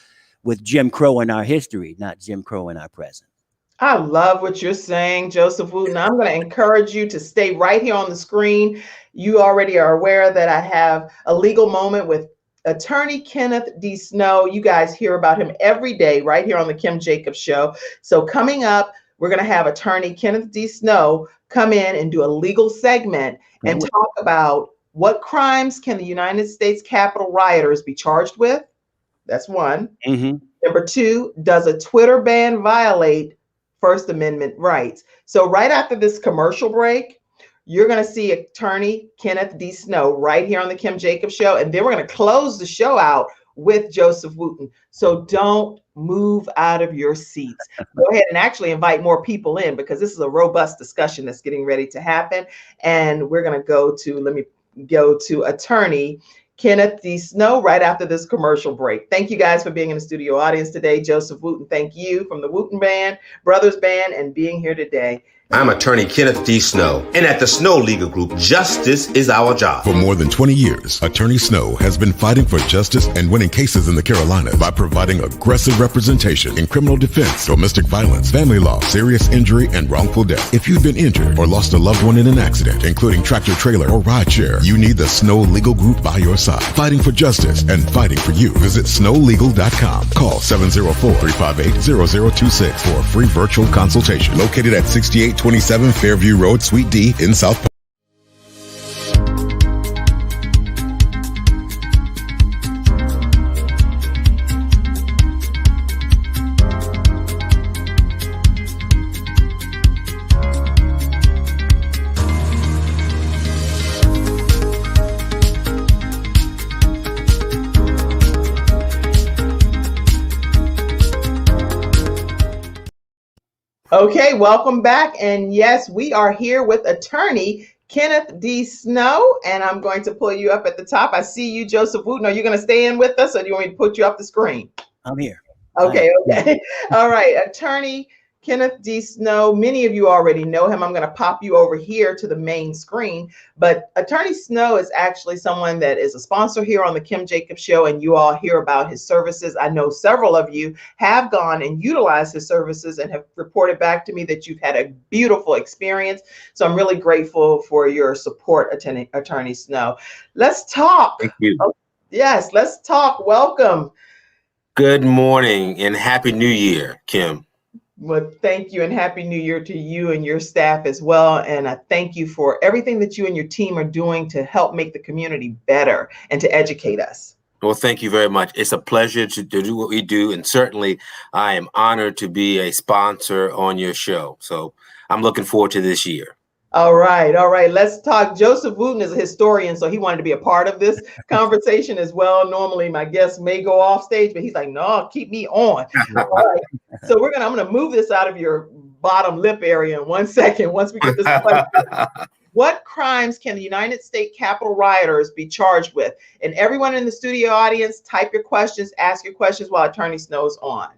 with Jim Crow in our history, not Jim Crow in our present. I love what you're saying, Joseph Wooten. I'm going to encourage you to stay right here on the screen. You already are aware that I have a legal moment with Attorney Kenneth D. Snow. You guys hear about him every day right here on the Kim Jacobs Show. So coming up, we're going to have Attorney Kenneth D. Snow come in and do a legal segment and talk about what crimes can the United States Capitol rioters be charged with. That's one. Number 2, does a Twitter ban violate First Amendment rights? So right after this commercial break, you're going to see Attorney Kenneth D. Snow right here on the Kim Jacobs Show. And then we're going to close the show out with Joseph Wooten. So don't move out of your seats. Go ahead and actually invite more people in, because this is a robust discussion that's getting ready to happen. And we're going to let me go to Attorney Kenneth D. Snow right after this commercial break. Thank you guys for being in the studio audience today. Joseph Wooten, thank you from the Wooten Brothers Band and being here today. I'm Attorney Kenneth D. Snow, and at the Snow Legal Group, justice is our job. For more than 20 years, Attorney Snow has been fighting for justice and winning cases in the Carolinas by providing aggressive representation in criminal defense, domestic violence, family law, serious injury, and wrongful death. If you've been injured or lost a loved one in an accident, including tractor trailer or rideshare, you need the Snow Legal Group by your side, fighting for justice and fighting for you. Visit snowlegal.com. Call 704-358-0026 for a free virtual consultation. Located at 6827 Fairview Road, Suite D in South Park. Okay, welcome back. And yes, we are here with Attorney Kenneth D. Snow, and I'm going to pull you up at the top. I see you, Joseph Wooten. Are you going to stay in with us, or do you want me to put you up the screen? I'm here. Okay, okay. All right, Attorney Kenneth D. Snow. Many of you already know him. I'm going to pop you over here to the main screen. But Attorney Snow is actually someone that is a sponsor here on the Kim Jacobs Show, and you all hear about his services. I know several of you have gone and utilized his services and have reported back to me that you've had a beautiful experience. So I'm really grateful for your support, Attorney Snow. Let's talk. Thank you. Oh, yes, let's talk. Welcome. Good morning and Happy New Year, Kim. Well, thank you, and Happy New Year to you and your staff as well. And I thank you for everything that you and your team are doing to help make the community better and to educate us. Well, thank you very much. It's a pleasure to do what we do. And certainly I am honored to be a sponsor on your show. So I'm looking forward to this year. All right. All right. Let's talk. Joseph Wooten is a historian, so he wanted to be a part of this conversation as well. Normally my guests may go off stage, but he's like, no, keep me on. All right. So I'm going to move this out of your bottom lip area in 1 second. Once we get this question. What crimes can the United States Capitol rioters be charged with? And everyone in the studio audience, type your questions, ask your questions while Attorney Snow's on.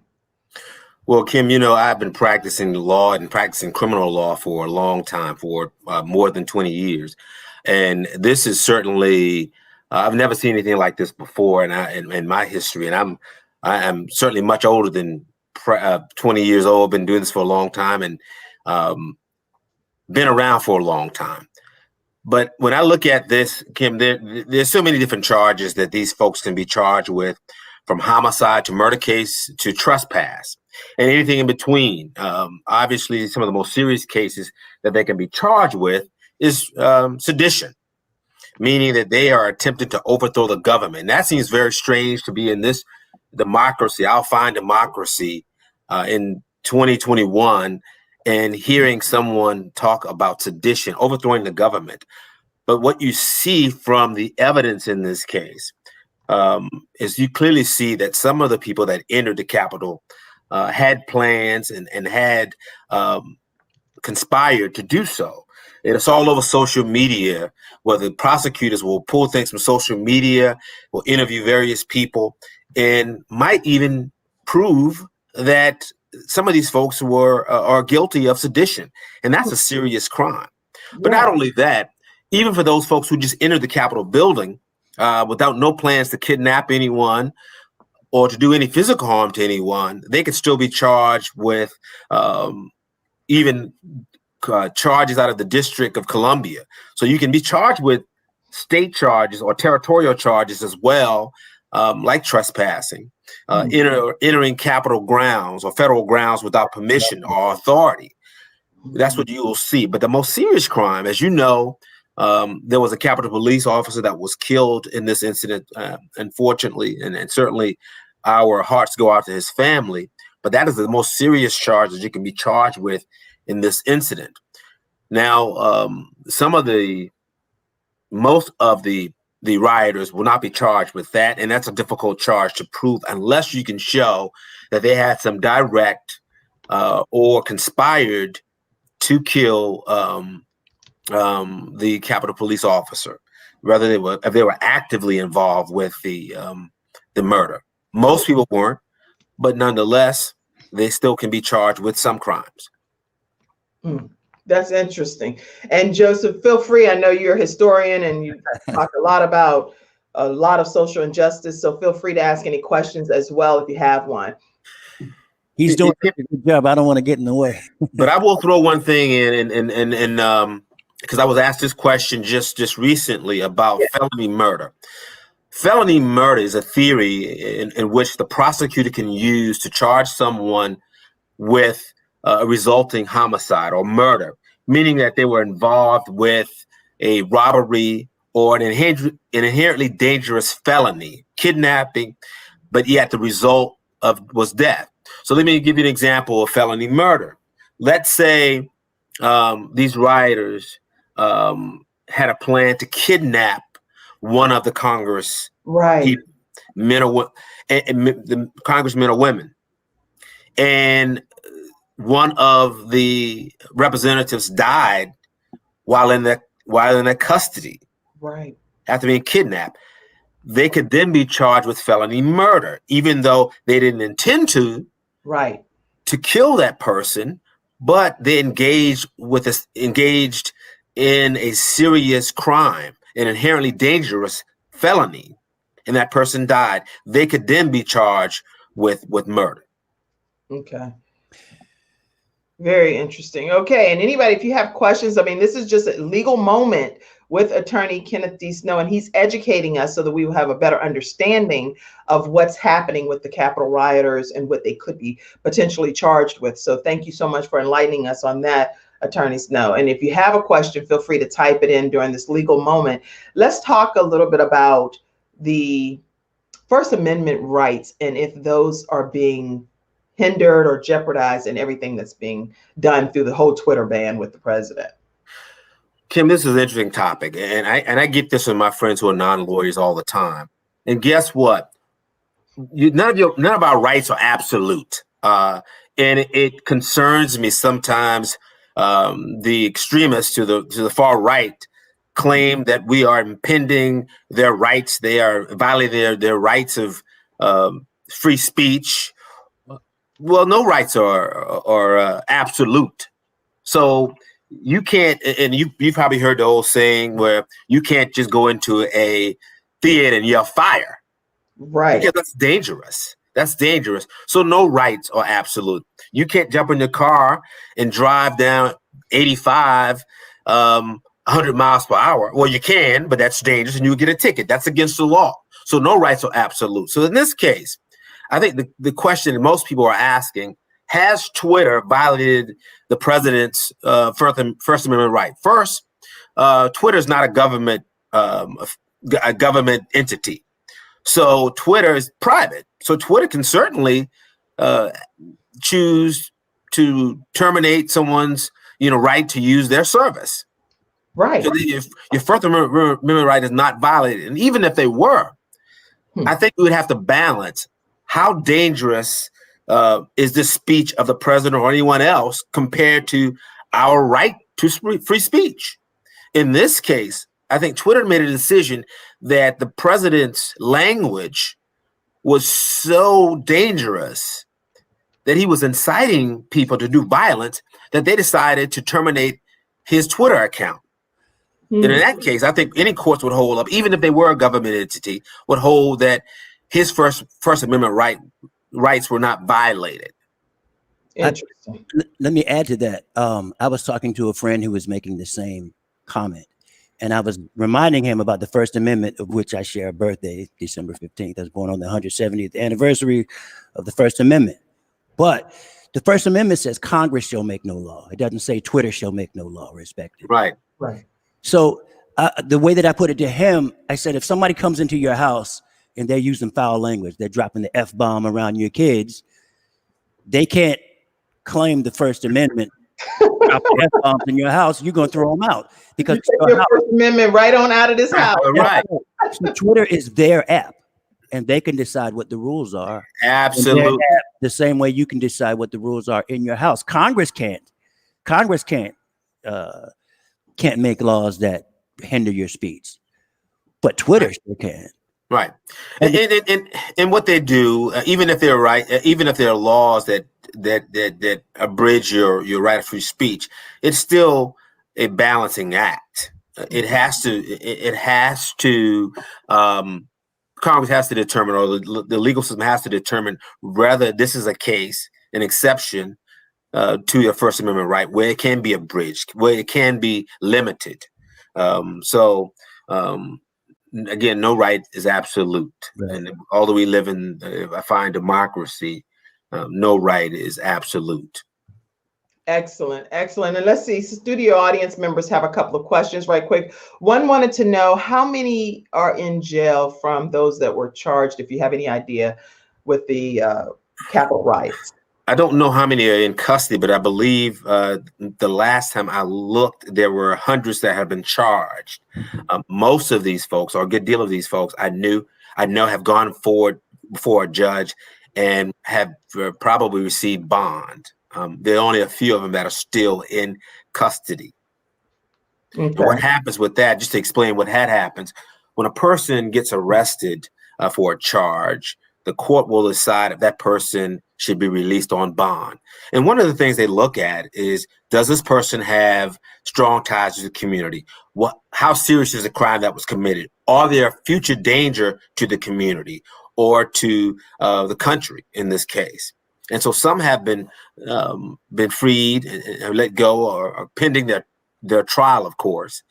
Well, Kim, you know, I've been practicing law and practicing criminal law for a long time, for more than 20 years. And this is certainly, I've never seen anything like this before in my history. And I am certainly much older than 20 years old, been doing this for a long time and been around for a long time. But when I look at this, Kim, there's so many different charges that these folks can be charged with, from homicide to murder case to trespass and anything in between. Obviously, some of the most serious cases that they can be charged with is sedition, meaning that they are attempting to overthrow the government. And that seems very strange to be in this democracy, our fine democracy, in 2021, and hearing someone talk about sedition, overthrowing the government. But what you see from the evidence in this case is you clearly see that some of the people that entered the Capitol had plans and had conspired to do so. And it's all over social media, where the prosecutors will pull things from social media, will interview various people, and might even prove that some of these folks are guilty of sedition. And that's a serious crime. But not only that, even for those folks who just entered the Capitol building without no plans to kidnap anyone or to do any physical harm to anyone, they could still be charged with even charges out of the District of Columbia. So you can be charged with state charges or territorial charges as well, like trespassing, entering Capitol grounds or federal grounds without permission or authority. That's what you will see. But the most serious crime, as you know, there was a Capitol Police officer that was killed in this incident, unfortunately, and certainly our hearts go out to his family. But that is the most serious charge that you can be charged with in this incident. Now, most of the rioters will not be charged with that, and that's a difficult charge to prove unless you can show that they had some direct or conspired to kill the Capitol Police officer, whether if they were actively involved with the murder. Most people weren't, but nonetheless, they still can be charged with some crimes. That's interesting. And Joseph, feel free. I know you're a historian and you talk a lot about a lot of social injustice, so feel free to ask any questions as well if you have one. He's doing a good job. I don't want to get in the way. But I will throw one thing in, and because I was asked this question just recently about felony murder. Felony murder is a theory in which the prosecutor can use to charge someone with a resulting homicide or murder, meaning that they were involved with a robbery or an inherently dangerous felony, kidnapping, but yet the result was death. So let me give you an example of felony murder. Let's say these rioters had a plan to kidnap one of the Congress men or the congressmen or women, and one of the representatives died while in their custody, Right. after being kidnapped, they could then be charged with felony murder, even though they didn't intend to Right. kill that person, but they engaged in a serious crime, an inherently dangerous felony, and that person died. They could then be charged with murder. Okay. Very interesting. Okay. And anybody, if you have questions, I mean, this is just a legal moment with Attorney Kenneth D. Snow, and he's educating us so that we will have a better understanding of what's happening with the Capitol rioters and what they could be potentially charged with. So thank you so much for enlightening us on that, Attorney Snow. And if you have a question, feel free to type it in during this legal moment. Let's talk a little bit about the First Amendment rights and if those are being hindered or jeopardized in everything that's being done through the whole Twitter ban with the president. Kim, this is an interesting topic, and I get this from my friends who are non-lawyers all the time. And guess what? None of our rights are absolute, and it concerns me sometimes. The extremists to the far right claim that we are impeding their rights. They are violating their rights of free speech. Well, no rights are absolute. So you can't, and you've probably heard the old saying where you can't just go into a theater and yell fire. Right. Because that's dangerous. That's dangerous. So no rights are absolute. You can't jump in your car and drive down 85, 100 miles per hour. Well, you can, but that's dangerous and you get a ticket. That's against the law. So no rights are absolute. So in this case, I think the question that most people are asking, has Twitter violated the president's First Amendment right? First, Twitter is not a government entity. So Twitter is private. So Twitter can certainly choose to terminate someone's right to use their service. Right. So if your First Amendment right is not violated, and even if they were, I think we would have to balance how dangerous is this speech of the president or anyone else compared to our right to free speech. In this case, I think Twitter made a decision that the president's language was so dangerous that he was inciting people to do violence that they decided to terminate his Twitter account. And in that case, I think any courts would hold up, even if they were a government entity, would hold that his First Amendment rights were not violated. Interesting. Let me add to that. I was talking to a friend who was making the same comment, and I was reminding him about the First Amendment, of which I share a birthday, December 15th. I was born on the 170th anniversary of the First Amendment. But the First Amendment says Congress shall make no law. It doesn't say Twitter shall make no law, respected. Right. Right. So the way that I put it to him, I said, if somebody comes into your house and they're using foul language, they're dropping the F-bomb around your kids, they can't claim the First Amendment. Drop the F-bombs in your house, you're going to throw them out. Because you take your First Amendment right on out of this house. Right. So Twitter is their app, and they can decide what the rules are. Absolutely. The same way you can decide what the rules are in your house. Congress can't make laws that hinder your speech, but Twitter still can. Right. And what they do, even if they're right, even if there are laws that abridge your right of free speech, it's still a balancing act. It has to Congress has to determine, or the legal system has to determine whether this is a case, an exception to your First Amendment right, where it can be abridged, where it can be limited. Again, no right is absolute. Right. And although we live in a fine democracy, no right is absolute. Excellent. Excellent. And let's see, studio audience members have a couple of questions right quick. One wanted to know how many are in jail from those that were charged, if you have any idea, with the Capitol riots. I don't know how many are in custody, but I believe the last time I looked, there were hundreds that have been charged. Most of these folks, or a good deal of these folks, I know have gone forward before a judge and have probably received bond. There are only a few of them that are still in custody. Okay. And what happens with that, just to explain what had happens, when a person gets arrested for a charge, the court will decide if that person should be released on bond. And one of the things they look at is, does this person have strong ties to the community? How serious is the crime that was committed? Are there a future danger to the community or to the country in this case? And so some have been freed and let go or pending their trial, of course,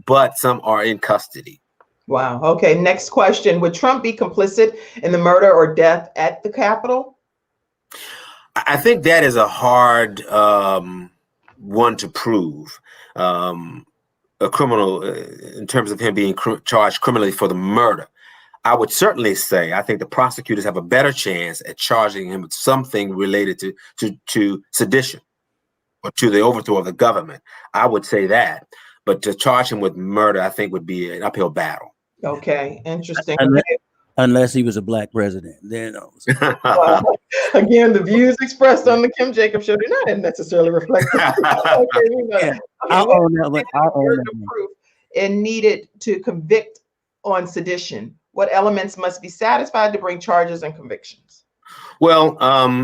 but some are in custody. Wow. Okay. Next question. Would Trump be complicit in the murder or death at the Capitol? I think that is a hard one to prove. A criminal, in terms of him being charged criminally for the murder. I would certainly say I think the prosecutors have a better chance at charging him with something related to sedition or to the overthrow of the government. I would say that. But to charge him with murder, I think would be an uphill battle. Okay, interesting. Unless he was a black president, then Well, again, the views expressed on the Kim Jacobs Show do not necessarily reflect. I'll own that one. I'll own that one. Proof and needed to convict on sedition. What elements must be satisfied to bring charges and convictions? Well,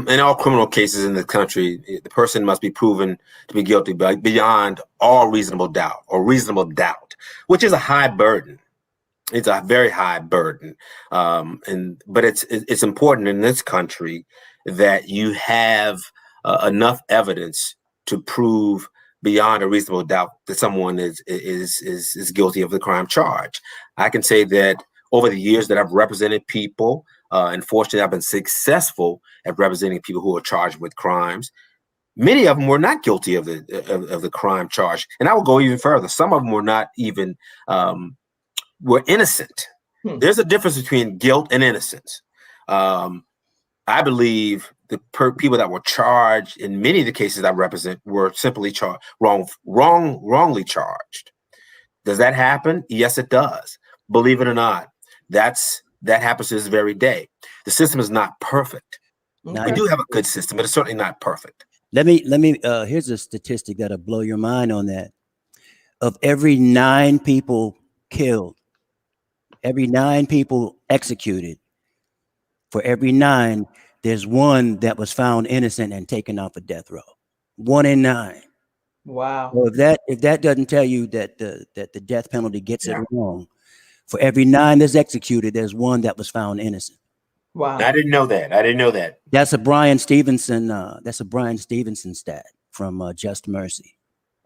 in all criminal cases in the country, the person must be proven to be guilty beyond all reasonable doubt, which is a high burden. It's a very high burden, but it's important in this country that you have enough evidence to prove beyond a reasonable doubt that someone is guilty of the crime charge. I can say that over the years that I've represented people, and fortunately I've been successful at representing people who are charged with crimes. Many of them were not guilty of the crime charge, and I will go even further. Some of them were not even were innocent. There's a difference between guilt and innocence. I believe the people that were charged in many of the cases I represent were simply wrongly charged. Does that happen? Yes, it does. Believe it or not, that happens to this very day. The system is not perfect. Okay. We do have a good system, but it's certainly not perfect. Let me here's a statistic that'll blow your mind on that. Of every 9 people killed, every 9 people executed, for every 9, there's 1 that was found innocent and taken off of death row. 1 in 9. Wow. So if that doesn't tell you that the death penalty gets it wrong, for every 9 that's executed, there's 1 that was found innocent. Wow. I didn't know that. That's a Brian Stevenson. That's a Brian Stevenson stat from Just Mercy.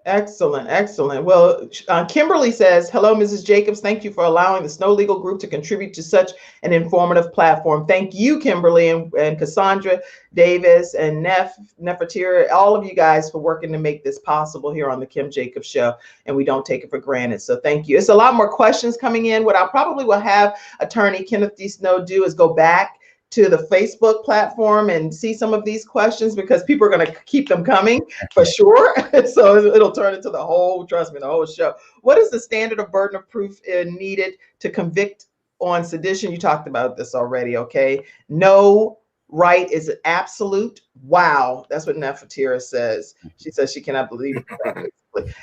Excellent, excellent. Well, Kimberly says, hello, Mrs. Jacobs. Thank you for allowing the Snow Legal Group to contribute to such an informative platform. Thank you, Kimberly, and Cassandra Davis and Nefertira, all of you guys for working to make this possible here on the Kim Jacobs Show, and we don't take it for granted. So thank you. It's a lot more questions coming in. What I probably will have Attorney Kenneth D. Snow do is go back to the Facebook platform and see some of these questions, because people are going to keep them coming for sure. So it'll turn into the whole show. What is the standard of burden of proof needed to convict on sedition? You talked about this already. Okay. No right is absolute. Wow. That's what Nefertira says. She says she cannot believe it.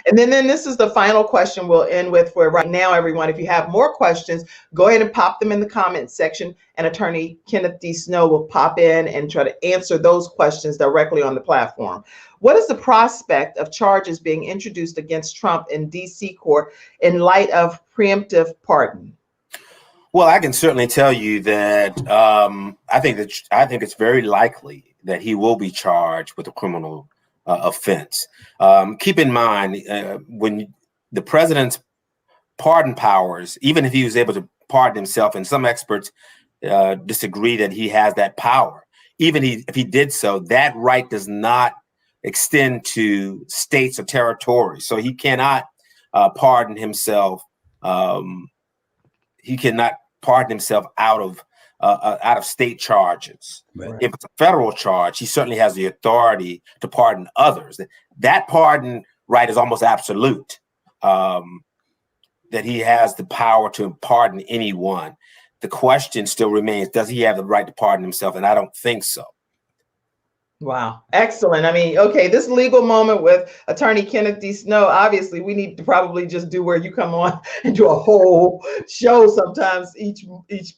And then this is the final question we'll end with for right now, everyone. If you have more questions, go ahead and pop them in the comment section, and Attorney Kenneth D. Snow will pop in and try to answer those questions directly on the platform. What is the prospect of charges being introduced against Trump in DC court in light of preemptive pardon? Well, I can certainly tell you that I think it's very likely that he will be charged with a criminal offense. Keep in mind, when the president's pardon powers, even if he was able to pardon himself, and some experts disagree that he has that power, even if he did so, that right does not extend to states or territories. So he cannot pardon himself. He cannot pardon himself out of state charges. Right. If it's a federal charge, he certainly has the authority to pardon others. That pardon right is almost absolute, that he has the power to pardon anyone. The question still remains, does he have the right to pardon himself? And I don't think so. Wow. Excellent. I mean, okay, this legal moment with Attorney Kenneth D. Snow, obviously we need to probably just do where you come on and do a whole show sometimes each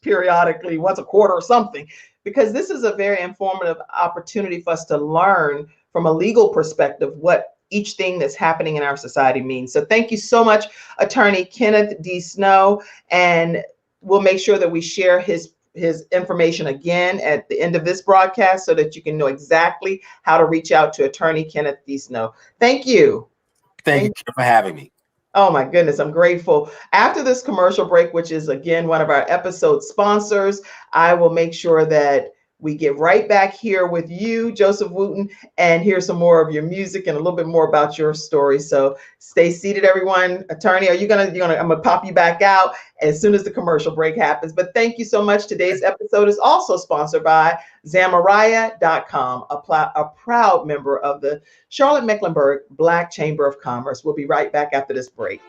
periodically, once a quarter or something, because this is a very informative opportunity for us to learn from a legal perspective what each thing that's happening in our society means. So thank you so much, Attorney Kenneth D. Snow, and we'll make sure that we share his information again at the end of this broadcast so that you can know exactly how to reach out to Attorney Kenneth D. Snow. Thank you. Thank you for having me. Oh my goodness, I'm grateful. After this commercial break, which is again one of our episode sponsors, I will make sure that we get right back here with you, Joseph Wooten, and hear some more of your music and a little bit more about your story. So stay seated, everyone. Attorney, I'm gonna pop you back out as soon as the commercial break happens. But thank you so much. Today's episode is also sponsored by Zamariah.com, a proud member of the Charlotte-Mecklenburg Black Chamber of Commerce. We'll be right back after this break.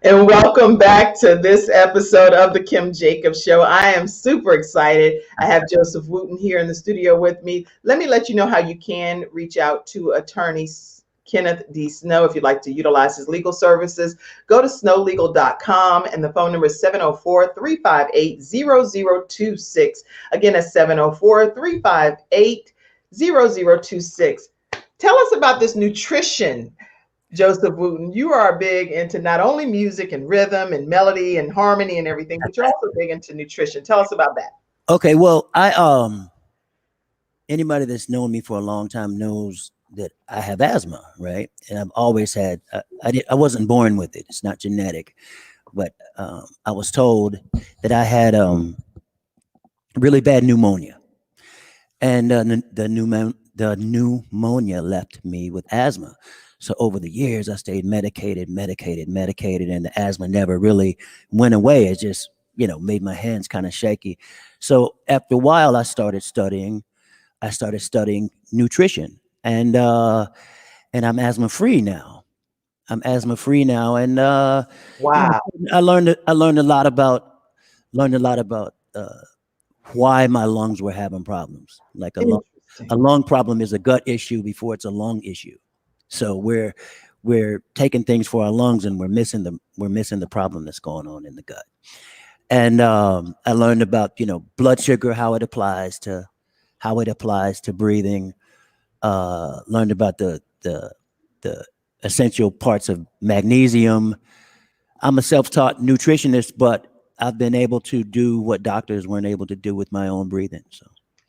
And welcome back to this episode of the Kim Jacobs Show. I am super excited. I have Joseph Wooten here in the studio with me. Let me let you know how you can reach out to Attorney Kenneth D. Snow if you'd like to utilize his legal services. Go to snowlegal.com and the phone number is 704-358-0026. Again, that's 704-358-0026. Tell us about this nutrition, Joseph Wooten. You are big into not only music and rhythm and melody and harmony and everything, but you're also big into nutrition. Tell us about that. Okay, well, anybody that's known me for a long time knows that I have asthma, right? And I've always had. I wasn't born with it; it's not genetic, but I was told that I had really bad pneumonia, and the pneumonia left me with asthma. So over the years, I stayed medicated, and the asthma never really went away. It just, made my hands kind of shaky. So after a while, I started studying nutrition, and I'm asthma free now. And Wow. I learned a lot about why my lungs were having problems. Like a lung problem is a gut issue before it's a lung issue. So we're taking things for our lungs and we're missing the problem that's going on in the gut. And I learned about blood sugar, how it applies to breathing. Learned about the essential parts of magnesium. I'm a self-taught nutritionist, but I've been able to do what doctors weren't able to do with my own breathing. So.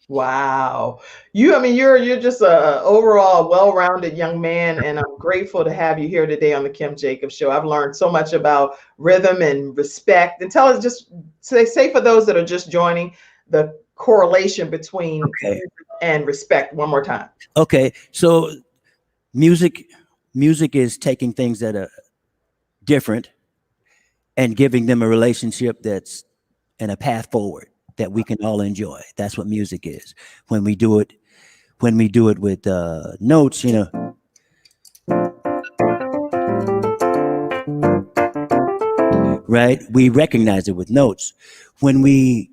Wow. You're just a overall well-rounded young man, and I'm grateful to have you here today on the Kim Jacobs Show. I've learned so much about rhythm and respect. And tell us, just say for those that are just joining, the correlation between music and respect one more time. Okay. So music is taking things that are different and giving them a relationship that's and a path forward that we can all enjoy. That's what music is. When we do it with notes, right? We recognize it with notes. You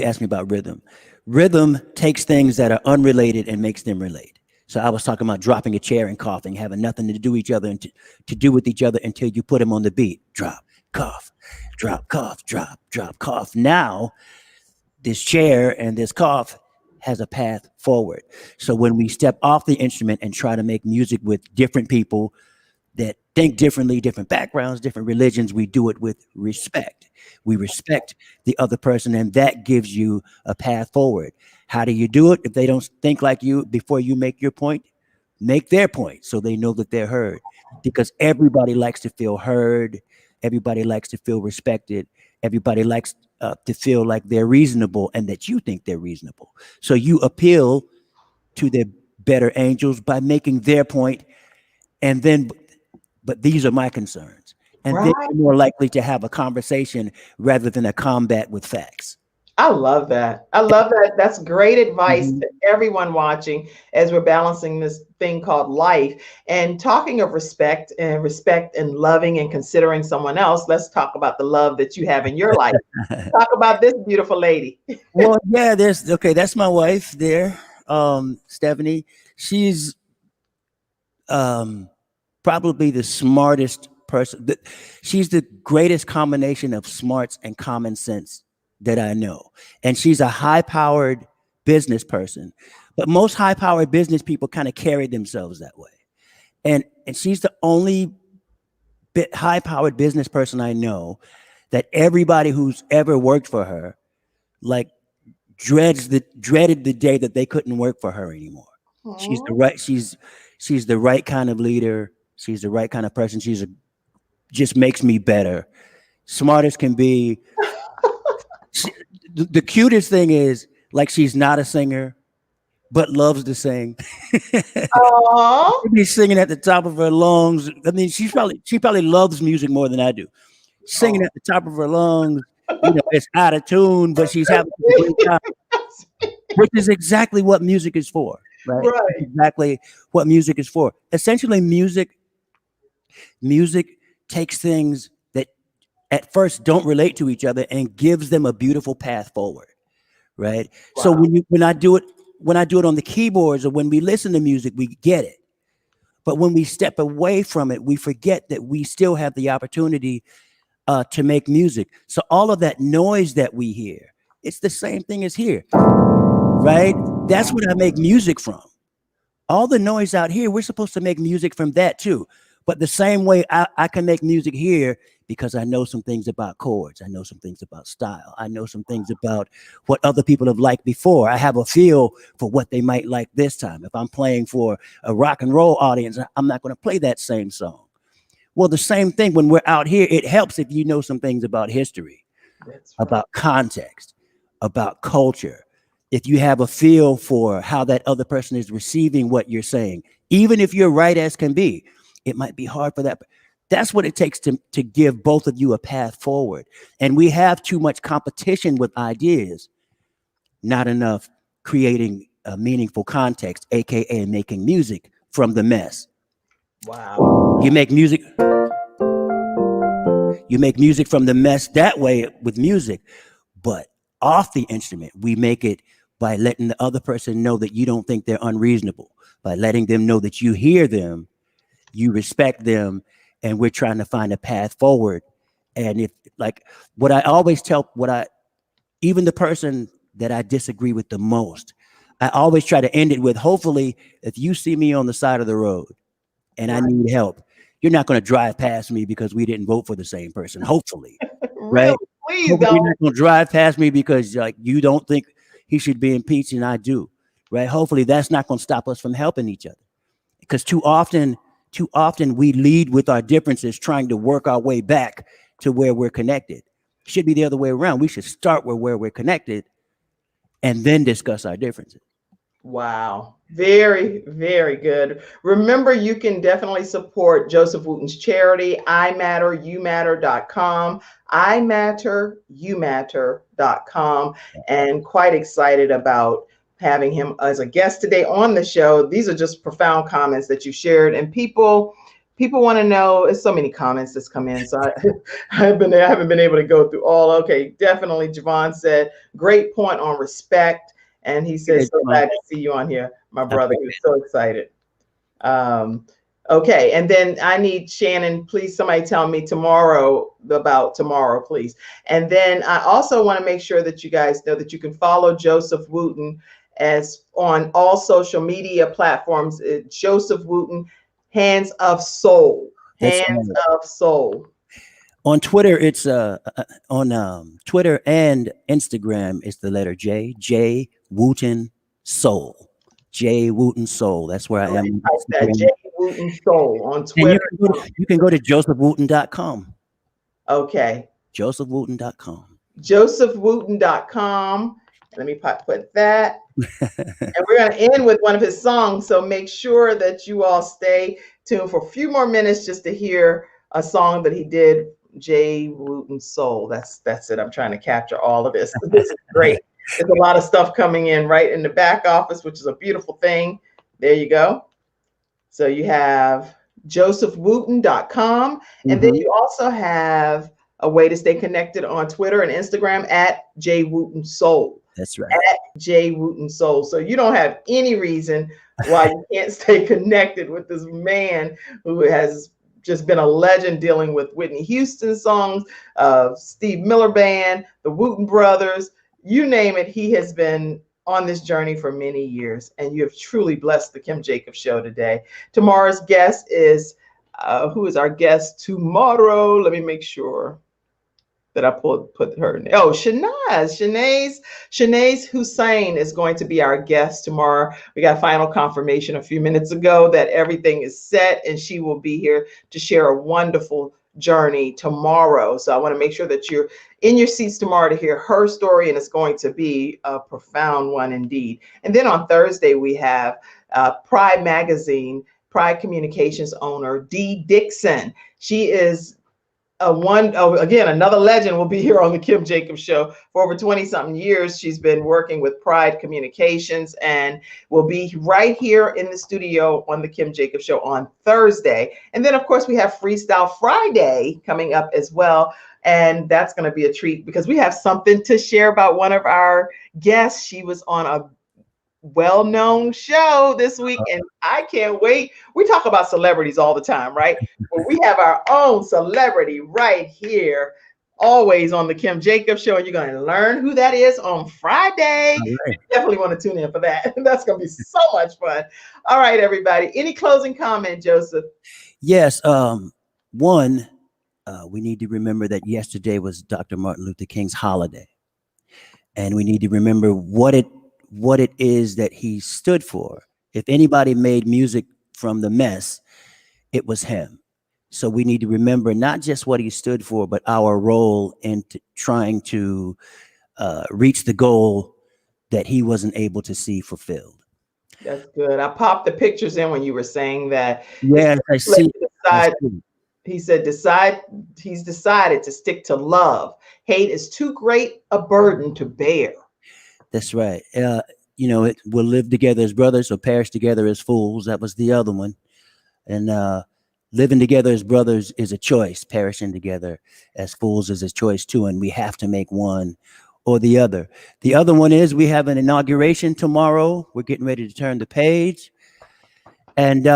asked me about rhythm. Rhythm takes things that are unrelated and makes them relate. So I was talking about dropping a chair and coughing, having nothing to do each other and to do with each other until you put them on the beat. Drop, cough, drop, cough, drop, cough. Now this chair and this cough has a path forward. So when we step off the instrument and try to make music with different people that think differently, different backgrounds, different religions, we do it with respect. We respect the other person, and that gives you a path forward. How do you do it? If they don't think like you before you make your point, make their point so they know that they're heard. Because everybody likes to feel heard. Everybody likes to feel respected. Everybody likes to feel like they're reasonable and that you think they're reasonable. So you appeal to their better angels by making their point, and then, but these are my concerns. And then you're more likely to have a conversation rather than a combat with facts. I love that. I love that. That's great advice to everyone watching as we're balancing this thing called life. And talking of respect and loving and considering someone else, let's talk about the love that you have in your life. Talk about this beautiful lady. Well, yeah, that's my wife there, Stephanie. She's probably the smartest person. She's the greatest combination of smarts and common sense that I know. And she's a high-powered business person. But most high-powered business people kind of carry themselves that way. And she's the only high-powered business person I know that everybody who's ever worked for her, like, dreaded the day that they couldn't work for her anymore. Aww. She's the right kind of leader. She's the right kind of person. Just makes me better. Smart as can be. The cutest thing is, like, she's not a singer, but loves to sing. She's singing at the top of her lungs. I mean, she probably loves music more than I do. Singing at the top of her lungs, it's out of tune, but she's having a great time, which is exactly what music is for, right? Exactly what music is for. Essentially, music takes things that at first don't relate to each other and gives them a beautiful path forward, right? Wow. So when I do it on the keyboards or when we listen to music, we get it. But when we step away from it, we forget that we still have the opportunity to make music. So all of that noise that we hear, it's the same thing as here, right? That's what I make music from. All the noise out here, we're supposed to make music from that too. But the same way I can make music here because I know some things about chords. I know some things about style. I know some things about what other people have liked before. I have a feel for what they might like this time. If I'm playing for a rock and roll audience, I'm not going to play that same song. Well, the same thing when we're out here, it helps if you know some things about history, about context, about culture. If you have a feel for how that other person is receiving what you're saying, even if you're right as can be, it might be hard for that. That's what it takes to give both of you a path forward. And we have too much competition with ideas, not enough creating a meaningful context, AKA making music from the mess. Wow. You make music from the mess that way with music, but off the instrument, we make it by letting the other person know that you don't think they're unreasonable, by letting them know that you hear them, you respect them, and we're trying to find a path forward. And if, like, what I always tell, even the person that I disagree with the most, I always try to end it with, hopefully, if you see me on the side of the road and I need help, you're not going to drive past me because we didn't vote for the same person. Hopefully, right? Please You're don't. not going to drive past me because, like, you don't think he should be impeached and I do, right? Hopefully that's not going to stop us from helping each other, because too often we lead with our differences, trying to work our way back to where we're connected. It should be the other way around. We should start where we're connected and then discuss our differences. Wow. Very, very good. Remember, you can definitely support Joseph Wooten's charity, imatteryoumatter.com, imatteryoumatter.com, and quite excited about having him as a guest today on the show. These are just profound comments that you shared, and people want to know. There's so many comments that's come in, so I haven't been able to go through all. Okay, definitely. Javon said, great point on respect. And he says, so glad to see you on here, my brother. He was so excited. Okay, and then I need Shannon, please somebody tell me about tomorrow, please. And then I also want to make sure that you guys know that you can follow Joseph Wooten as on all social media platforms. Joseph Wooten, Hands of Soul. Hands of Soul. On Twitter, it's on Twitter and Instagram, it's the letter J Wooten Soul. J Wooten Soul. That's where I am. That J Wooten Soul on Twitter. You can go to josephwooten.com. Okay. josephwooten.com. josephwooten.com. Let me put that. And we're going to end with one of his songs. So make sure that you all stay tuned for a few more minutes just to hear a song that he did, J Wooten Soul. That's it. I'm trying to capture all of this. This is great. There's a lot of stuff coming in right in the back office, which is a beautiful thing. There you go. So you have josephwooten.com. And then you also have a way to stay connected on Twitter and Instagram at J Wooten Soul. That's right. At J Wooten Soul. So you don't have any reason why you can't stay connected with this man who has just been a legend dealing with Whitney Houston songs, Steve Miller Band, the Wooten Brothers, you name it. He has been on this journey for many years, and you have truly blessed the Kim Jacobs Show today. Tomorrow's guest is, who is our guest tomorrow? Let me make sure that I put her name. Oh, Shanae Hussein is going to be our guest tomorrow. We got final confirmation a few minutes ago that everything is set, and she will be here to share a wonderful journey tomorrow. So I want to make sure that you're in your seats tomorrow to hear her story, and it's going to be a profound one indeed. And then on Thursday, we have Pride Magazine, Pride Communications owner, Dee Dixon. She is again, another legend will be here on the Kim Jacobs Show. For over 20-something years, she's been working with Pride Communications and will be right here in the studio on the Kim Jacobs Show on Thursday. And then, of course, we have Freestyle Friday coming up as well. And that's going to be a treat because we have something to share about one of our guests. She was on a well-known show this week, and I can't wait. We talk about celebrities all the time, right? Well, we have our own celebrity right here, always on the Kim Jacobs Show, and you're going to learn who that is on Friday. Right. Definitely want to tune in for that. That's going to be so much fun. All right, everybody. Any closing comment, Joseph? Yes. One, we need to remember that yesterday was Dr. Martin Luther King's holiday, and we need to remember what it is that he stood for. If anybody made music from the mess, it was him. So we need to remember not just what he stood for, but our role in trying to reach the goal that he wasn't able to see fulfilled. That's good. I popped the pictures in when you were saying that. Yeah, I see. He said, he's decided to stick to love. Hate is too great a burden to bear. That's right. We'll live together as brothers or perish together as fools. That was the other one. And living together as brothers is a choice. Perishing together as fools is a choice too. And we have to make one or the other. The other one is we have an inauguration tomorrow. We're getting ready to turn the page. And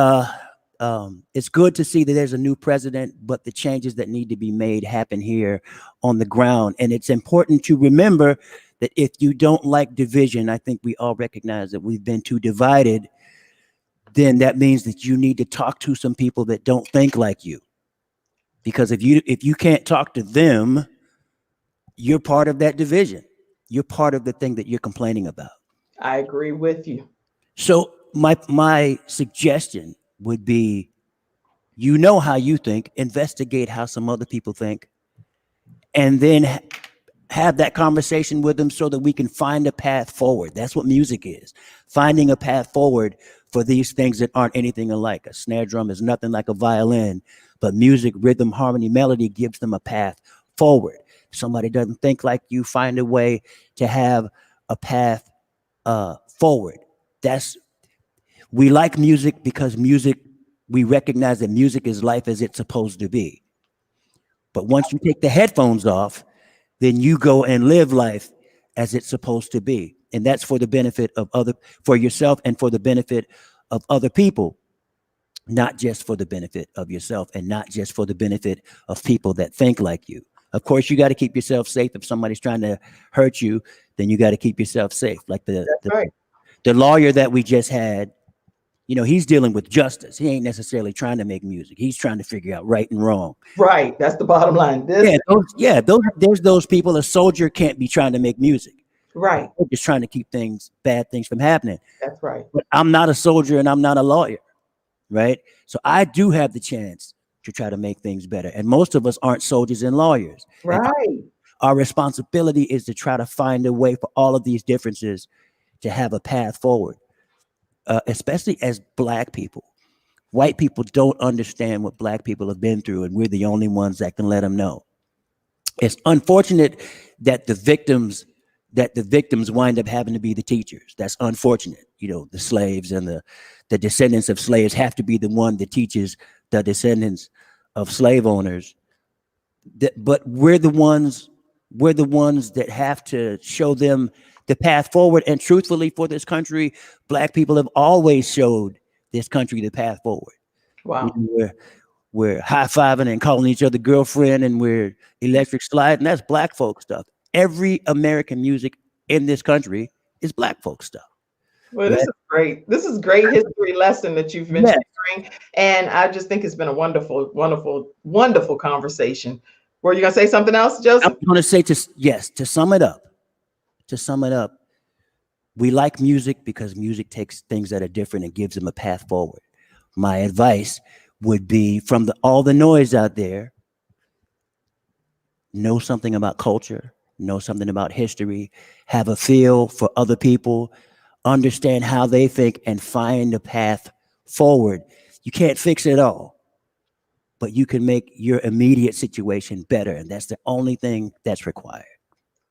it's good to see that there's a new president, but the changes that need to be made happen here on the ground. And it's important to remember that if you don't like division, I think we all recognize that we've been too divided, then that means that you need to talk to some people that don't think like you. Because if you can't talk to them, you're part of that division. You're part of the thing that you're complaining about. I agree with you. So my suggestion would be, you know how you think, investigate how some other people think, and then have that conversation with them so that we can find a path forward. That's what music is. Finding a path forward for these things that aren't anything alike. A snare drum is nothing like a violin, but music, rhythm, harmony, melody gives them a path forward. Somebody doesn't think like you, find a way to have a path forward. We like music because we recognize that music is life as it's supposed to be. But once you take the headphones off, then you go and live life as it's supposed to be. And that's for the benefit of for yourself and for the benefit of other people, not just for the benefit of yourself and not just for the benefit of people that think like you. Of course, you got to keep yourself safe. If somebody's trying to hurt you, then you got to keep yourself safe. Like the lawyer that we just had, he's dealing with justice. He ain't necessarily trying to make music. He's trying to figure out right and wrong. Right. That's the bottom line. There's those people. A soldier can't be trying to make music. Right. They're just trying to keep bad things from happening. That's right. But I'm not a soldier and I'm not a lawyer. Right. So I do have the chance to try to make things better. And most of us aren't soldiers and lawyers. Right. And our responsibility is to try to find a way for all of these differences to have a path forward, especially as Black people. White people don't understand what Black people have been through, and we're the only ones that can let them know. It's unfortunate that the victims wind up having to be the teachers. That's unfortunate. The slaves and the descendants of slaves have to be the one that teaches the descendants of slave owners. But we're the ones that have to show them the path forward. And truthfully, for this country, Black people have always showed this country the path forward. Wow. We're high-fiving and calling each other girlfriend, and we're electric sliding. That's Black folk stuff. Every American music in this country is Black folk stuff. Well, this is great. This is great history lesson that you've been sharing. And I just think it's been a wonderful, wonderful, wonderful conversation. Were you going to say something else, Joseph? I'm going to say to sum it up, we like music because music takes things that are different and gives them a path forward. My advice would be, from all the noise out there, know something about culture, know something about history, have a feel for other people, understand how they think, and find a path forward. You can't fix it all, but you can make your immediate situation better. And that's the only thing that's required.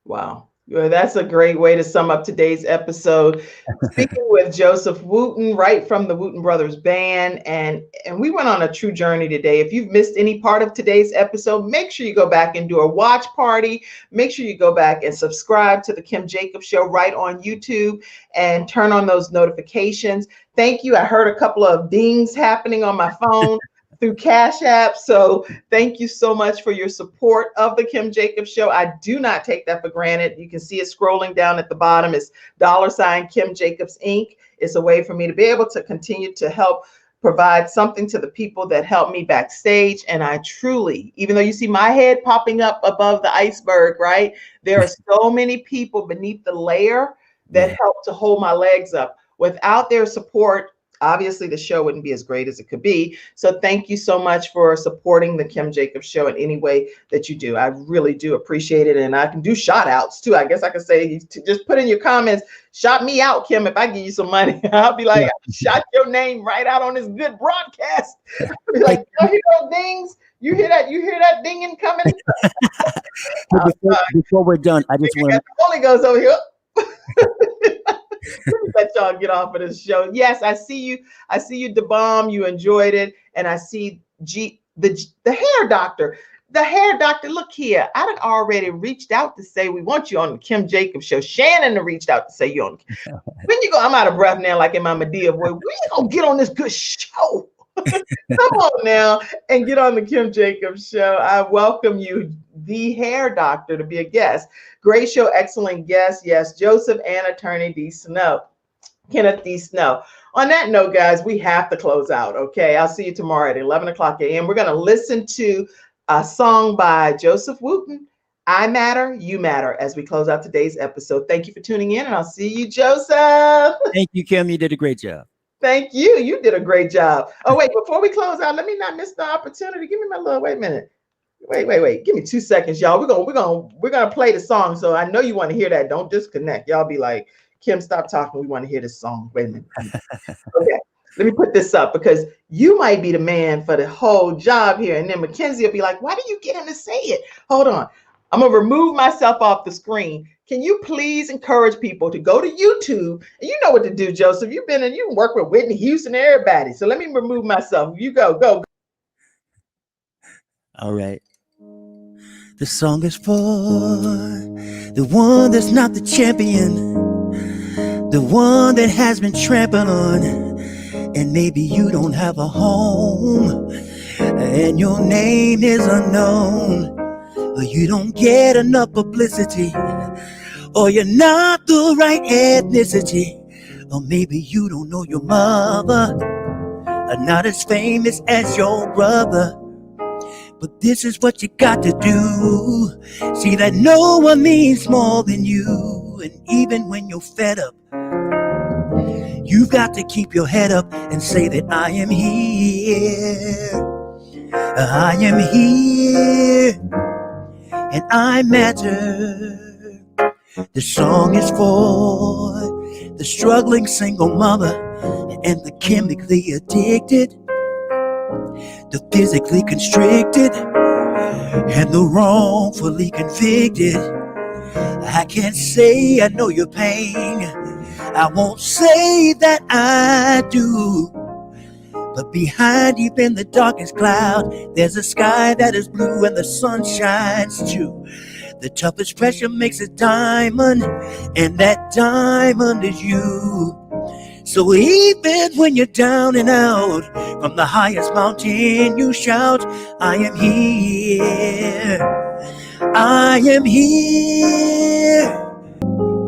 Wow. Well, that's a great way to sum up today's episode. Speaking with Joseph Wooten, right from the Wooten Brothers Band. And we went on a true journey today. If you've missed any part of today's episode, make sure you go back and do a watch party. Make sure you go back and subscribe to the Kim Jacobs Show right on YouTube and turn on those notifications. Thank you. I heard a couple of dings happening on my phone through Cash App. So thank you so much for your support of the Kim Jacobs Show. I do not take that for granted. You can see it scrolling down at the bottom. It's $ Kim Jacobs Inc. It's a way for me to be able to continue to help provide something to the people that help me backstage. And I truly, even though you see my head popping up above the iceberg, right? There are so many people beneath the layer that help to hold my legs up. Without their support, obviously the show wouldn't be as great as it could be. So thank you so much for supporting the Kim Jacobs Show in any way that you do. I really do appreciate it. And I can do shout outs too. I guess I could say, just put in your comments, shout me out, Kim, if I give you some money. I'll be like, I shout your name right out on this good broadcast. I'll be like, you hear those dings? You hear that dinging coming? Before we're done, I just want to. Holy Ghost over here. Let y'all get off of this show. Yes, I see you. I see you, DeBomb. You enjoyed it. And I see the hair doctor. The hair doctor, look here. I done already reached out to say we want you on the Kim Jacobs Show. Shannon reached out to say you on. When you go, I'm out of breath now, like in my Medea voice. When you gonna get on this good show? Come on now and get on the Kim Jacobs Show. I welcome you, the hair doctor, to be a guest. Great show, excellent guest. Yes, Joseph and Attorney D. Snow, Kenneth D. Snow. On that note, guys, we have to close out. Okay, I'll see you tomorrow at 11 o'clock a.m. We're going to listen to a song by Joseph Wooten, I Matter, You Matter, as we close out today's episode. Thank you for tuning in, and I'll see you, Joseph. Thank you, Kim. You did a great job. Thank you. You did a great job. Oh, wait, before we close out, let me not miss the opportunity. Give me my little, wait a minute. Wait. Give me 2 seconds, y'all. We're gonna play the song. So I know you want to hear that. Don't disconnect. Y'all be like, Kim, stop talking. We want to hear this song. Wait a minute. Okay. Let me put this up because you might be the man for the whole job here. And then Mackenzie will be like, why do you get him to say it? Hold on. I'm going to remove myself off the screen. Can you please encourage people to go to YouTube? And you know what to do, Joseph. You work with Whitney Houston, everybody. So let me remove myself. You go. All right. The song is for the one that's not the champion, the one that has been trampled on, and maybe you don't have a home, and your name is unknown, or you don't get enough publicity, or you're not the right ethnicity, or maybe you don't know your mother, are not as famous as your brother. But this is what you got to do. See that no one means more than you. And even when you're fed up, you've got to keep your head up and say that I am here. I am here. And I matter. The song is for the struggling single mother and the chemically addicted, the physically constricted, and the wrongfully convicted. I can't say I know your pain. I won't say that I do. But behind deep in the darkest cloud, there's a sky that is blue and the sun shines too. The toughest pressure makes a diamond, and that diamond is you. So even when you're down and out, from the highest mountain you shout, I am here. I am here.